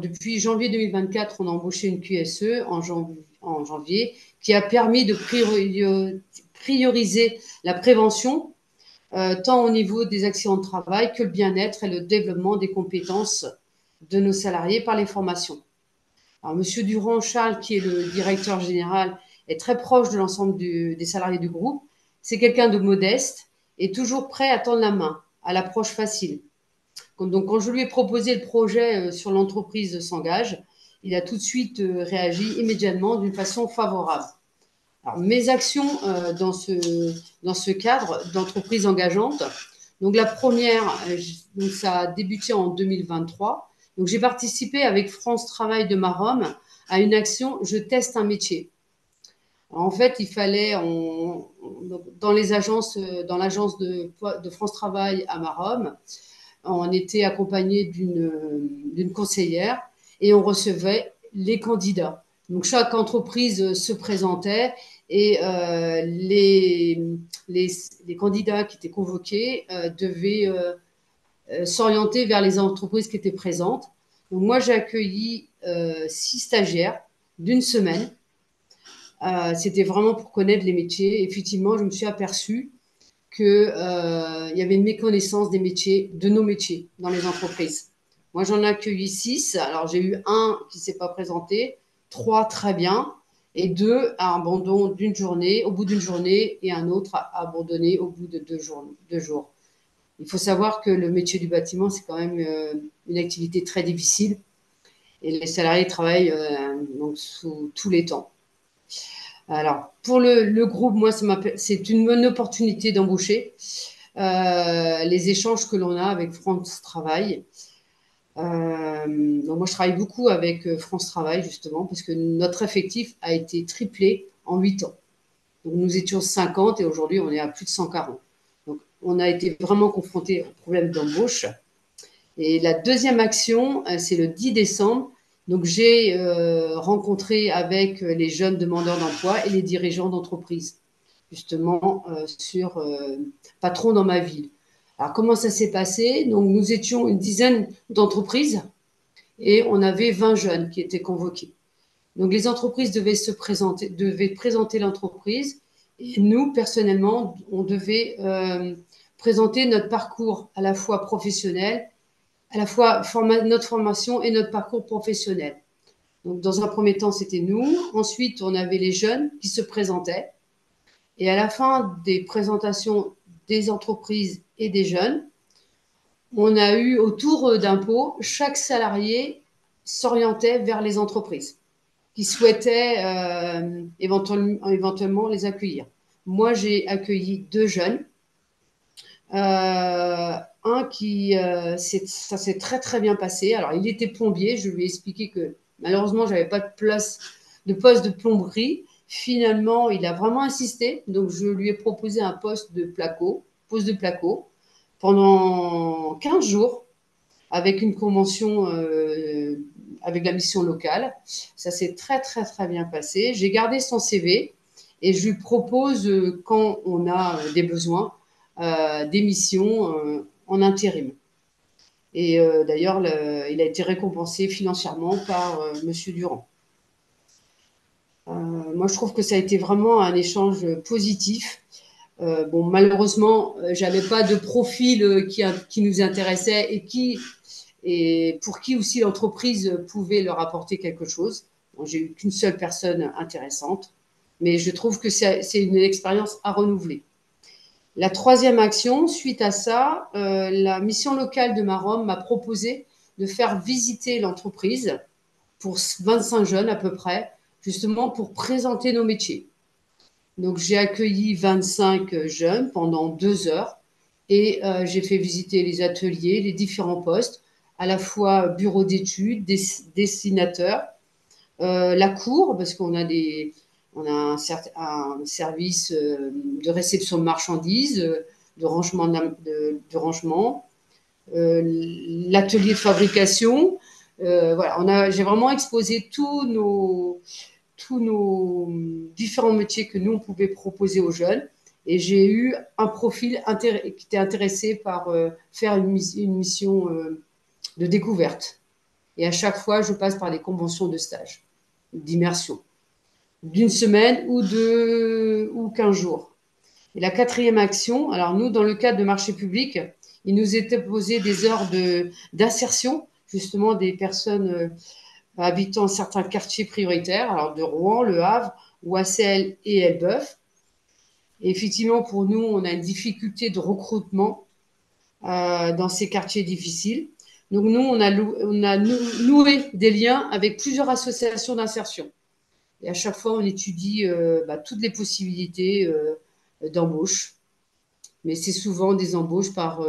depuis janvier 2024, on a embauché une QSE en janvier qui a permis de prioriser la prévention, tant au niveau des accidents de travail que le bien-être et le développement des compétences de nos salariés par les formations. Alors, Monsieur Durand Charles, qui est le directeur général, est très proche de l'ensemble des salariés du groupe. C'est quelqu'un de modeste et toujours prêt à tendre la main, à l'approche facile. Donc, quand je lui ai proposé le projet sur l'entreprise s'engage, il a tout de suite réagi immédiatement d'une façon favorable. Alors, mes actions dans ce cadre d'entreprise engageante, donc la première, donc ça a débuté en 2023. Donc, j'ai participé avec France Travail de Maromme à une action Je teste un métier. Alors, en fait, il fallait, dans l'agence de France Travail à Maromme, on était accompagné d'une conseillère et on recevait les candidats. Donc, chaque entreprise se présentait et les candidats qui étaient convoqués devaient s'orienter vers les entreprises qui étaient présentes. Donc, moi, j'ai accueilli 6 stagiaires d'une semaine. C'était vraiment pour connaître les métiers. Effectivement, je me suis aperçue qu'il y avait une méconnaissance des métiers, de nos métiers dans les entreprises. Moi, j'en ai accueilli 6. Alors, j'ai eu un qui ne s'est pas présenté, 3 très bien, et 2 à abandon au bout d'une journée, et un autre à abandonner au bout de 2 jours. Il faut savoir que le métier du bâtiment, c'est quand même une activité très difficile, et les salariés travaillent donc sous tous les temps. Alors, pour le groupe, moi, c'est une bonne opportunité d'embaucher. Les échanges que l'on a avec France Travail. Donc moi, je travaille beaucoup avec France Travail, justement, parce que notre effectif a été triplé en 8 ans. Donc, nous étions 50 et aujourd'hui, on est à plus de 140. Donc, on a été vraiment confronté au problème d'embauche. Et la deuxième action, c'est le 10 décembre. Donc, j'ai rencontré avec les jeunes demandeurs d'emploi et les dirigeants d'entreprise, justement, sur patron dans ma ville. Alors, comment ça s'est passé? Donc, nous étions une dizaine d'entreprises et on avait 20 jeunes qui étaient convoqués. Donc, les entreprises devaient présenter l'entreprise et nous, personnellement, on devait présenter notre parcours à la fois professionnel, à la fois notre formation et notre parcours professionnel. Donc, dans un premier temps, c'était nous. Ensuite, on avait les jeunes qui se présentaient. Et à la fin des présentations des entreprises et des jeunes, on a eu au tour d'impôt, chaque salarié s'orientait vers les entreprises qui souhaitaient éventuellement les accueillir. Moi, j'ai accueilli 2 jeunes. Un qui, ça s'est très très bien passé. Alors, il était plombier. Je lui ai expliqué que malheureusement, j'avais pas de poste de plomberie. Finalement, il a vraiment insisté. Donc, je lui ai proposé un poste de placo, pendant 15 jours avec une convention avec la mission locale. Ça s'est très très très bien passé. J'ai gardé son CV et je lui propose, quand on a des besoins, des missions en intérim. Et d'ailleurs, il a été récompensé financièrement par Monsieur Durand. Moi, je trouve que ça a été vraiment un échange positif. Bon, malheureusement, j'avais pas de profil qui nous intéressait et pour qui aussi l'entreprise pouvait leur apporter quelque chose. Bon, j'ai eu qu'une seule personne intéressante, mais je trouve que c'est une expérience à renouveler. La troisième action, suite à ça, la mission locale de Maromme m'a proposé de faire visiter l'entreprise pour 25 jeunes à peu près, justement pour présenter nos métiers. Donc j'ai accueilli 25 jeunes pendant 2 heures et j'ai fait visiter les ateliers, les différents postes, à la fois bureau d'études, dessinateur, la cour, parce on a un service de réception de marchandises, de rangement, de rangement, l'atelier de fabrication. Voilà, j'ai vraiment exposé tous nos différents métiers que nous, on pouvait proposer aux jeunes. Et j'ai eu un profil qui était intéressé par faire une mission de découverte. Et à chaque fois, je passe par des conventions de stage, d'immersion, d'une semaine ou 15 jours. Et la quatrième action, alors nous, dans le cadre de marché public, il nous était posé des heures d'insertion, justement des personnes habitant certains quartiers prioritaires, alors de Rouen, Le Havre, Ouassel et Elbeuf. Et effectivement, pour nous, on a une difficulté de recrutement dans ces quartiers difficiles. Donc nous, on a noué des liens avec plusieurs associations d'insertion. Et à chaque fois, on étudie toutes les possibilités d'embauche. Mais c'est souvent des embauches par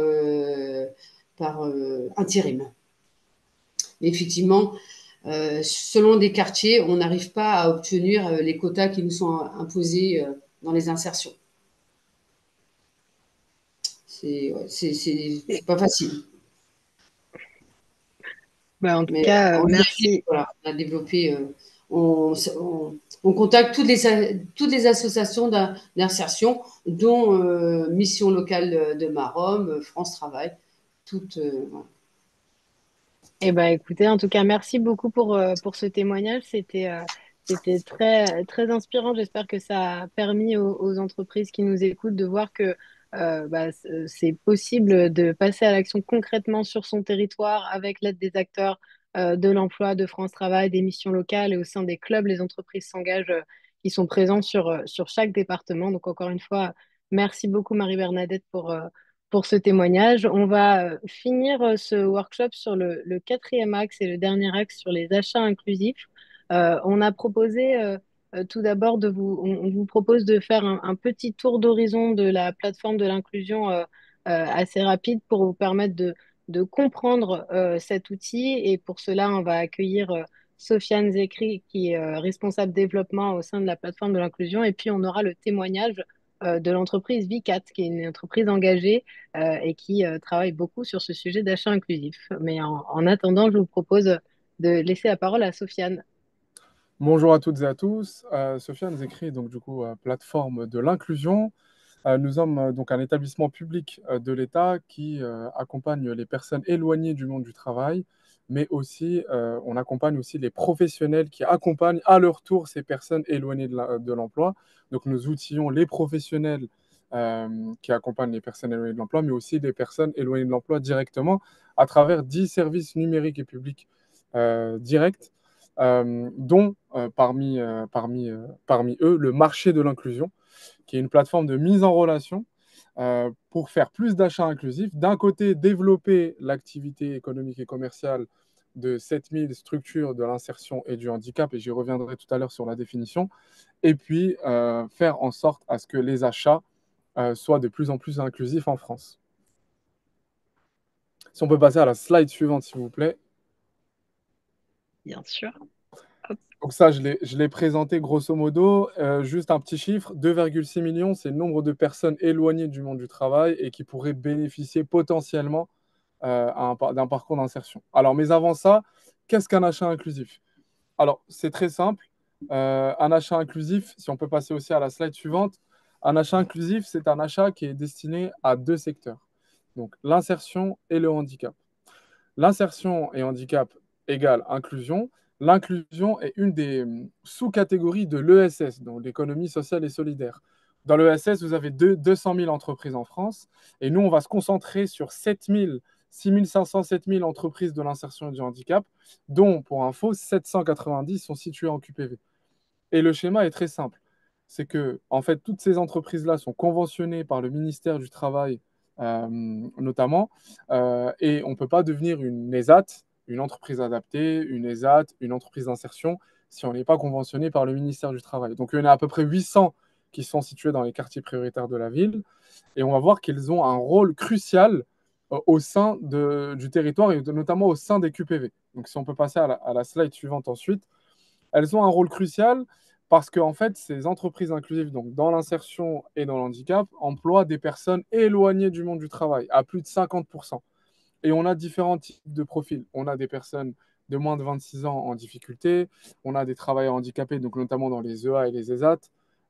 intérim. Mais effectivement, selon des quartiers, on n'arrive pas à obtenir les quotas qui nous sont imposés dans les insertions. C'est pas facile. Bah, en tout Mais cas, on y arrive, merci. voilà, on a développé, on contacte toutes les associations d'insertion, dont Mission locale de Maromme, France Travail, toutes. Voilà. Eh ben, écoutez, en tout cas, merci beaucoup pour ce témoignage. C'était très, très inspirant. J'espère que ça a permis aux entreprises qui nous écoutent de voir que c'est possible de passer à l'action concrètement sur son territoire avec l'aide des acteurs de l'emploi, de France Travail, des missions locales et au sein des clubs, les entreprises s'engagent qui sont présents sur chaque département. Donc, encore une fois, merci beaucoup, Marie-Bernadette, pour ce témoignage. On va finir ce workshop sur le quatrième axe et le dernier axe sur les achats inclusifs. On a proposé tout d'abord on vous propose de faire un petit tour d'horizon de la plateforme de l'inclusion assez rapide pour vous permettre de comprendre cet outil. Et pour cela, on va accueillir Sofiane Zekri, qui est responsable développement au sein de la plateforme de l'inclusion. Et puis, on aura le témoignage de l'entreprise Vicat, qui est une entreprise engagée et qui travaille beaucoup sur ce sujet d'achat inclusif. Mais en attendant, je vous propose de laisser la parole à Sofiane. Bonjour à toutes et à tous. Sofiane écrit donc du coup plateforme de l'inclusion. Nous sommes donc un établissement public de l'État qui accompagne les personnes éloignées du monde du travail, mais aussi on accompagne aussi les professionnels qui accompagnent à leur tour ces personnes éloignées de l'emploi. Donc nous outillons les professionnels qui accompagnent les personnes éloignées de l'emploi, mais aussi les personnes éloignées de l'emploi directement à travers 10 services numériques et publics directs, dont parmi eux le marché de l'inclusion, qui est une plateforme de mise en relation pour faire plus d'achats inclusifs. D'un côté, développer l'activité économique et commerciale de 7000 structures de l'insertion et du handicap, et j'y reviendrai tout à l'heure sur la définition, et puis faire en sorte à ce que les achats soient de plus en plus inclusifs en France. Si on peut passer à la slide suivante, s'il vous plaît. Bien sûr. Donc ça, je l'ai présenté grosso modo. Juste un petit chiffre, 2,6 millions, c'est le nombre de personnes éloignées du monde du travail et qui pourraient bénéficier potentiellement d'un parcours d'insertion. Alors, mais avant ça, qu'est-ce qu'un achat inclusif? Alors, c'est très simple. Un achat inclusif, si on peut passer aussi à la slide suivante, un achat inclusif, c'est un achat qui est destiné à deux secteurs, donc l'insertion et le handicap. L'insertion et handicap égale inclusion. L'inclusion est une des sous-catégories de l'ESS, donc l'économie sociale et solidaire. Dans l'ESS, vous avez 200 000 entreprises en France, et nous, on va se concentrer sur 7 000, 6 500, 7 000 entreprises de l'insertion et du handicap, dont, pour info, 790 sont situées en QPV. Et le schéma est très simple. C'est que, en fait, toutes ces entreprises-là sont conventionnées par le ministère du Travail, notamment, et on ne peut pas devenir une ESAT, une entreprise adaptée, une ESAT, une entreprise d'insertion, si on n'est pas conventionné par le ministère du Travail. Donc, il y en a à peu près 800 qui sont situés dans les quartiers prioritaires de la ville, et on va voir qu'ils ont un rôle crucial au sein du territoire, et notamment au sein des QPV. Donc, si on peut passer à la slide suivante ensuite. Elles ont un rôle crucial parce que en fait, ces entreprises inclusives, donc dans l'insertion et dans l'handicap, emploient des personnes éloignées du monde du travail, à plus de 50%. Et on a différents types de profils. On a des personnes de moins de 26 ans en difficulté, on a des travailleurs handicapés, donc notamment dans les EA et les ESAT,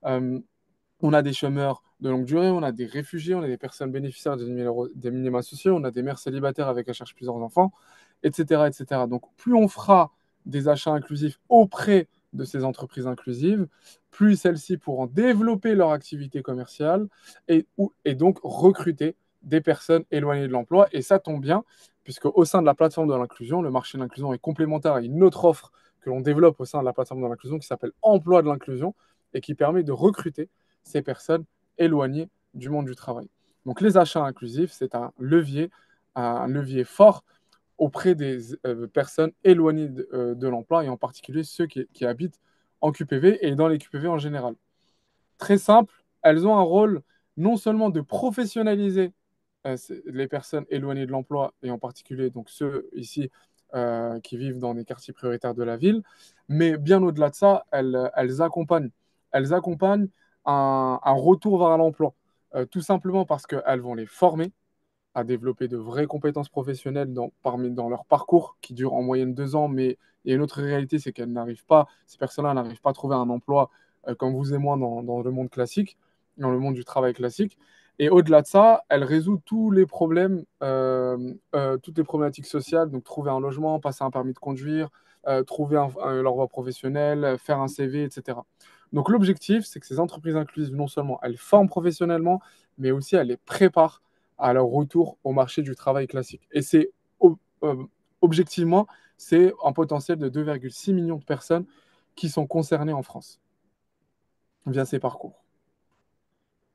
on a des chômeurs de longue durée, on a des réfugiés, on a des personnes bénéficiaires des minima sociaux, on a des mères célibataires avec à charge plusieurs enfants, etc., etc. Donc plus on fera des achats inclusifs auprès de ces entreprises inclusives, plus celles-ci pourront développer leur activité commerciale et donc recruter des personnes éloignées de l'emploi. Et ça tombe bien, puisque au sein de la plateforme de l'inclusion, le marché de l'inclusion est complémentaire à une autre offre que l'on développe au sein de la plateforme de l'inclusion qui s'appelle Emploi de l'inclusion et qui permet de recruter ces personnes éloignées du monde du travail. Donc les achats inclusifs, c'est un levier fort auprès des personnes éloignées de l'emploi et en particulier ceux qui habitent en QPV et dans les QPV en général. Très simple, elles ont un rôle non seulement de professionnaliser les personnes éloignées de l'emploi et en particulier donc ceux ici qui vivent dans les quartiers prioritaires de la ville, mais bien au-delà de ça, elles accompagnent un retour vers l'emploi, tout simplement parce qu'elles vont les former à développer de vraies compétences professionnelles dans leur parcours qui dure en moyenne 2 ans, mais il y a une autre réalité, c'est ces personnes-là n'arrivent pas à trouver un emploi comme vous et moi dans le monde classique, dans le monde du travail classique. Et au-delà de ça, elle résout tous les problèmes, toutes les problématiques sociales, donc trouver un logement, passer un permis de conduire, trouver leur voie professionnelle, faire un CV, etc. Donc l'objectif, c'est que ces entreprises inclusives, non seulement elles forment professionnellement, mais aussi elles les préparent à leur retour au marché du travail classique. Et objectivement, c'est un potentiel de 2,6 millions de personnes qui sont concernées en France via ces parcours.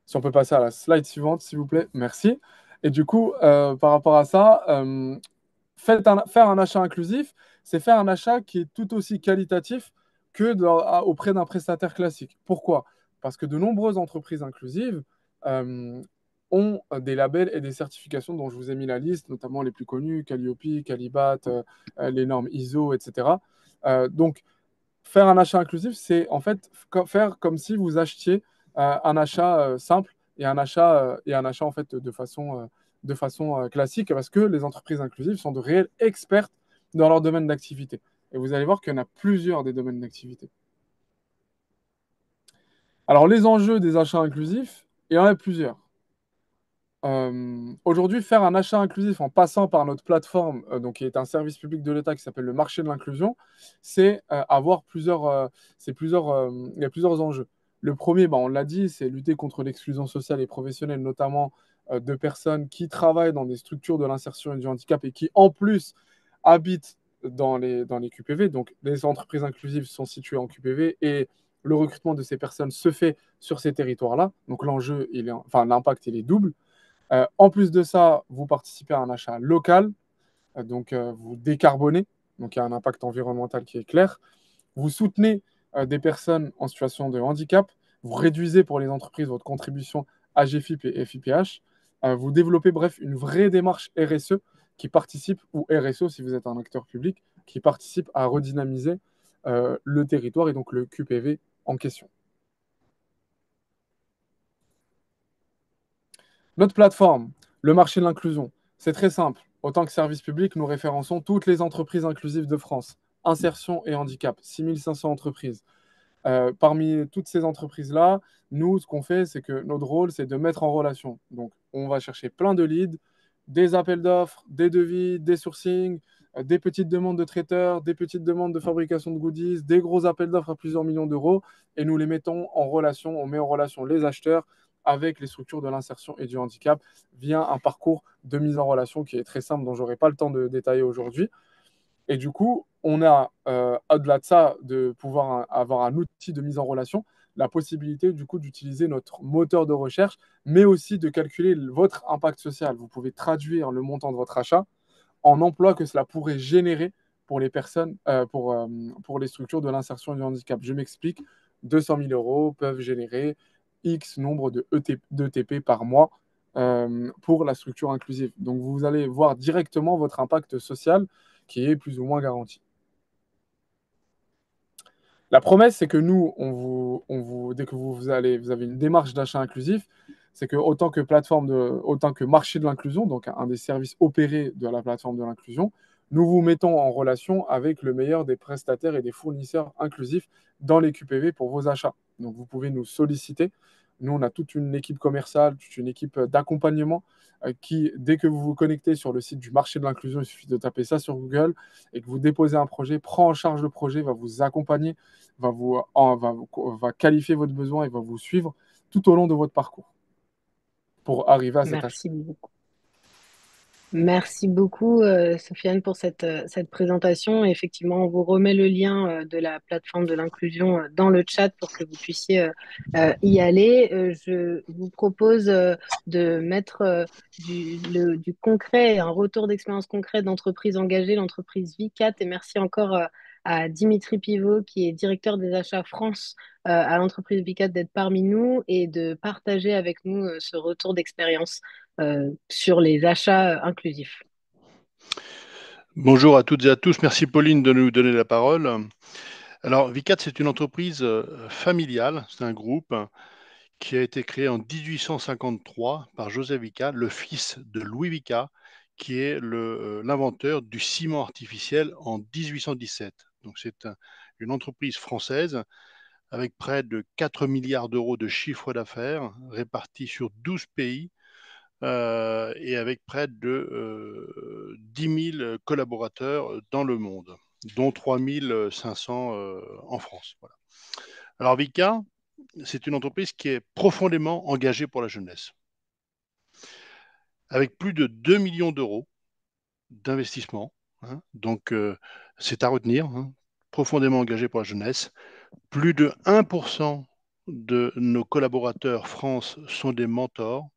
Si on peut passer à la slide suivante, s'il vous plaît. Merci. Et du coup, par rapport à ça, faire un achat inclusif, c'est faire un achat qui est tout aussi qualitatif que auprès d'un prestataire classique. Pourquoi? Parce que de nombreuses entreprises inclusives ont des labels et des certifications dont je vous ai mis la liste, notamment les plus connus, Calliope, Calibat, les normes ISO, etc. Donc, faire un achat inclusif, c'est en fait faire comme si vous achetiez un achat simple et un achat en fait de façon classique, parce que les entreprises inclusives sont de réels experts dans leur domaine d'activité. Et vous allez voir qu'il y en a plusieurs des domaines d'activité. Alors, les enjeux des achats inclusifs, il y en a plusieurs. Aujourd'hui, faire un achat inclusif en passant par notre plateforme, donc qui est un service public de l'État qui s'appelle le marché de l'inclusion, c'est avoir il y a plusieurs enjeux. Le premier, on l'a dit, c'est lutter contre l'exclusion sociale et professionnelle, notamment de personnes qui travaillent dans des structures de l'insertion et du handicap et qui, en plus, habitent dans les QPV. Donc, les entreprises inclusives sont situées en QPV et le recrutement de ces personnes se fait sur ces territoires-là. Donc, l'impact, il est double. En plus de ça, vous participez à un achat local, donc vous décarbonez, donc il y a un impact environnemental qui est clair. Vous soutenez des personnes en situation de handicap, vous réduisez pour les entreprises votre contribution AGFIP et FIPH, vous développez bref une vraie démarche RSE qui participe, ou RSO si vous êtes un acteur public, qui participe à redynamiser le territoire et donc le QPV en question. Notre plateforme, le marché de l'inclusion, c'est très simple. Autant que service public, nous référençons toutes les entreprises inclusives de France. Insertion et handicap, 6500 entreprises. Parmi toutes ces entreprises-là, nous, ce qu'on fait, c'est que notre rôle, c'est de mettre en relation. Donc, on va chercher plein de leads, des appels d'offres, des devis, des sourcings, des petites demandes de traiteurs, des petites demandes de fabrication de goodies, des gros appels d'offres à plusieurs millions d'euros, et nous les mettons en relation, on met en relation les acheteurs avec les structures de l'insertion et du handicap via un parcours de mise en relation qui est très simple, dont je n'aurai pas le temps de détailler aujourd'hui. Et du coup, on a, au-delà de ça, de pouvoir avoir un outil de mise en relation, la possibilité du coup d'utiliser notre moteur de recherche, mais aussi de calculer votre impact social. Vous pouvez traduire le montant de votre achat en emploi que cela pourrait générer pour les personnes, pour les structures de l'insertion et du handicap. Je m'explique, 200 000 euros peuvent générer X nombre d'ETP par mois pour la structure inclusive. Donc vous allez voir directement votre impact social qui est plus ou moins garanti. La promesse, c'est que nous, dès que vous avez une démarche d'achat inclusif, c'est que autant que marché de l'inclusion, donc un des services opérés de la plateforme de l'inclusion, nous vous mettons en relation avec le meilleur des prestataires et des fournisseurs inclusifs dans les QPV pour vos achats. Donc vous pouvez nous solliciter. Nous, on a toute une équipe commerciale, toute une équipe d'accompagnement qui, dès que vous vous connectez sur le site du marché de l'inclusion, il suffit de taper ça sur Google et que vous déposez un projet, prend en charge le projet, va vous accompagner, va qualifier votre besoin et va vous suivre tout au long de votre parcours pour arriver à cet achat. Merci beaucoup. Merci beaucoup, Sofiane, pour cette présentation. Effectivement, on vous remet le lien de la plateforme de l'inclusion dans le chat pour que vous puissiez y aller. Je vous propose de mettre du concret, un retour d'expérience concret d'entreprise engagée, l'entreprise Vicat. Et merci encore à Dimitri Pivot, qui est directeur des achats France à l'entreprise Vicat, d'être parmi nous et de partager avec nous ce retour d'expérience sur les achats inclusifs. Bonjour à toutes et à tous. Merci Pauline de nous donner la parole. Alors, Vicat, c'est une entreprise familiale. C'est un groupe qui a été créé en 1853 par Joseph Vicat, le fils de Louis Vicat, qui est l'inventeur du ciment artificiel en 1817. Donc, c'est une entreprise française avec près de 4 milliards d'euros de chiffre d'affaires répartis sur 12 pays et avec près de 10 000 collaborateurs dans le monde, dont 3 500 en France. Voilà. Alors Vika, c'est une entreprise qui est profondément engagée pour la jeunesse, avec plus de 2 millions d'euros d'investissement. Donc c'est à retenir, profondément engagée pour la jeunesse. Plus de 1% de nos collaborateurs France sont des mentors.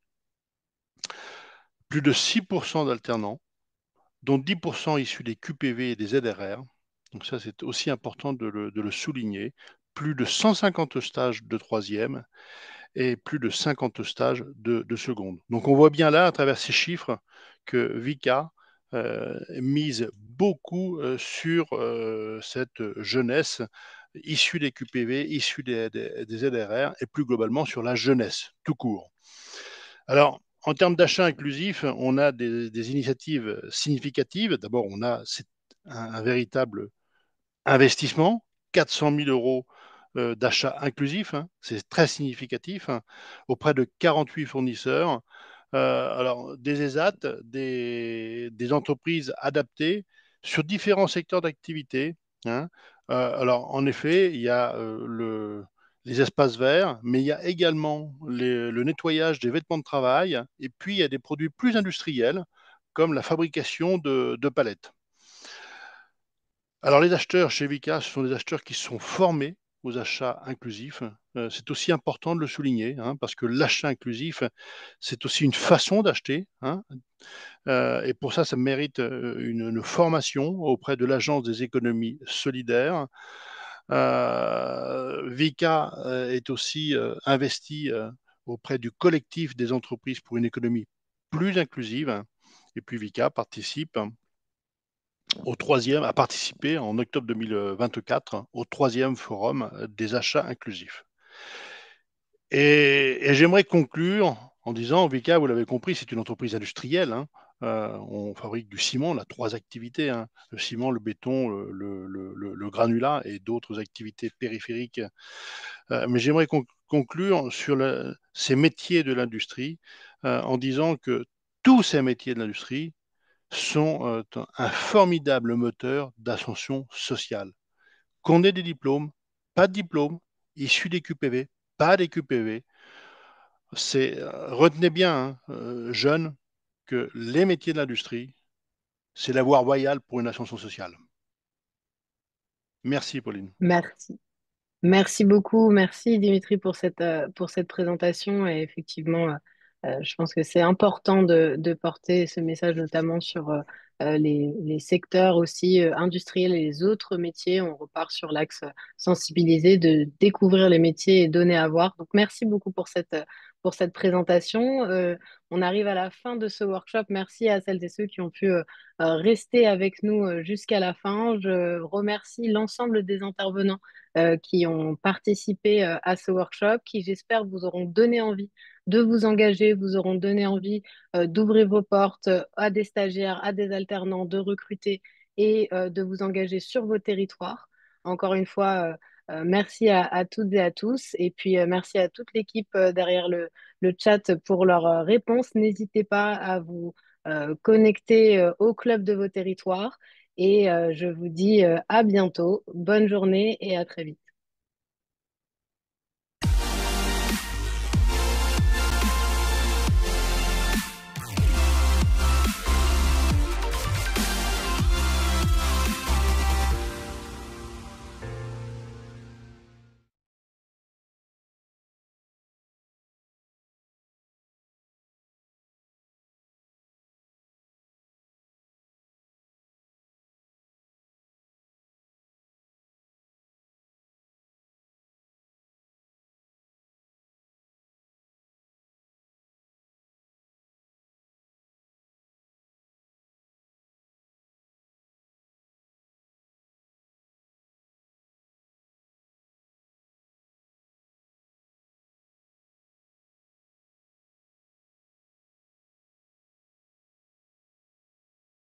Plus de 6% d'alternants, dont 10% issus des QPV et des ZRR. Donc ça, c'est aussi important de le souligner. Plus de 150 stages de troisième et plus de 50 stages de seconde. Donc on voit bien là, à travers ces chiffres, que Vika mise beaucoup sur cette jeunesse issue des QPV, issue des ZRR et plus globalement sur la jeunesse tout court. Alors, en termes d'achat inclusif, on a des initiatives significatives. D'abord, on a un véritable Investissement, 400 000 euros d'achats inclusifs, hein, c'est très significatif, hein, auprès de 48 fournisseurs. Alors, des ESAT, des entreprises adaptées sur différents secteurs d'activité, hein. Alors, en effet, il y a les espaces verts, mais il y a également le nettoyage des vêtements de travail, et puis il y a des produits plus industriels, comme la fabrication de palettes. Alors, les acheteurs chez Vika, ce sont des acheteurs qui sont formés aux achats inclusifs. C'est aussi important de le souligner, hein, parce que l'achat inclusif, c'est aussi une façon d'acheter, hein, et pour ça, ça mérite une formation auprès de l'Agence des économies solidaires. Vika est aussi investi auprès du collectif des entreprises pour une économie plus inclusive. Et puis Vika participe a participé en octobre 2024 au troisième forum des achats inclusifs. Et j'aimerais conclure en disant, Vika, vous l'avez compris, c'est une entreprise industrielle, hein. On fabrique du ciment, on a trois activités, hein, le ciment, le béton, le granulat et d'autres activités périphériques. Mais j'aimerais conclure sur ces métiers de l'industrie en disant que tous ces métiers de l'industrie sont un formidable moteur d'ascension sociale. Qu'on ait des diplômes, pas de diplômes, issus des QPV, pas des QPV, retenez bien, hein, jeunes, que les métiers de l'industrie, c'est la voie royale pour une ascension sociale. Merci, Pauline. Merci. Merci beaucoup, merci Dimitri pour cette présentation. Et effectivement, je pense que c'est important de porter ce message, notamment sur les secteurs aussi industriels et les autres métiers. On repart sur l'axe sensibiliser, de découvrir les métiers et donner à voir. Donc, merci beaucoup pour cette présentation. On arrive à la fin de ce workshop. Merci à celles et ceux qui ont pu rester avec nous jusqu'à la fin. Je remercie l'ensemble des intervenants qui ont participé à ce workshop, qui j'espère vous auront donné envie de vous engager, vous auront donné envie d'ouvrir vos portes à des stagiaires, à des alternants, de recruter et de vous engager sur vos territoires. Encore une fois, merci à toutes et à tous. Et puis, merci à toute l'équipe derrière le chat pour leurs réponses. N'hésitez pas à vous connecter au club de vos territoires. Et je vous dis à bientôt. Bonne journée et à très vite.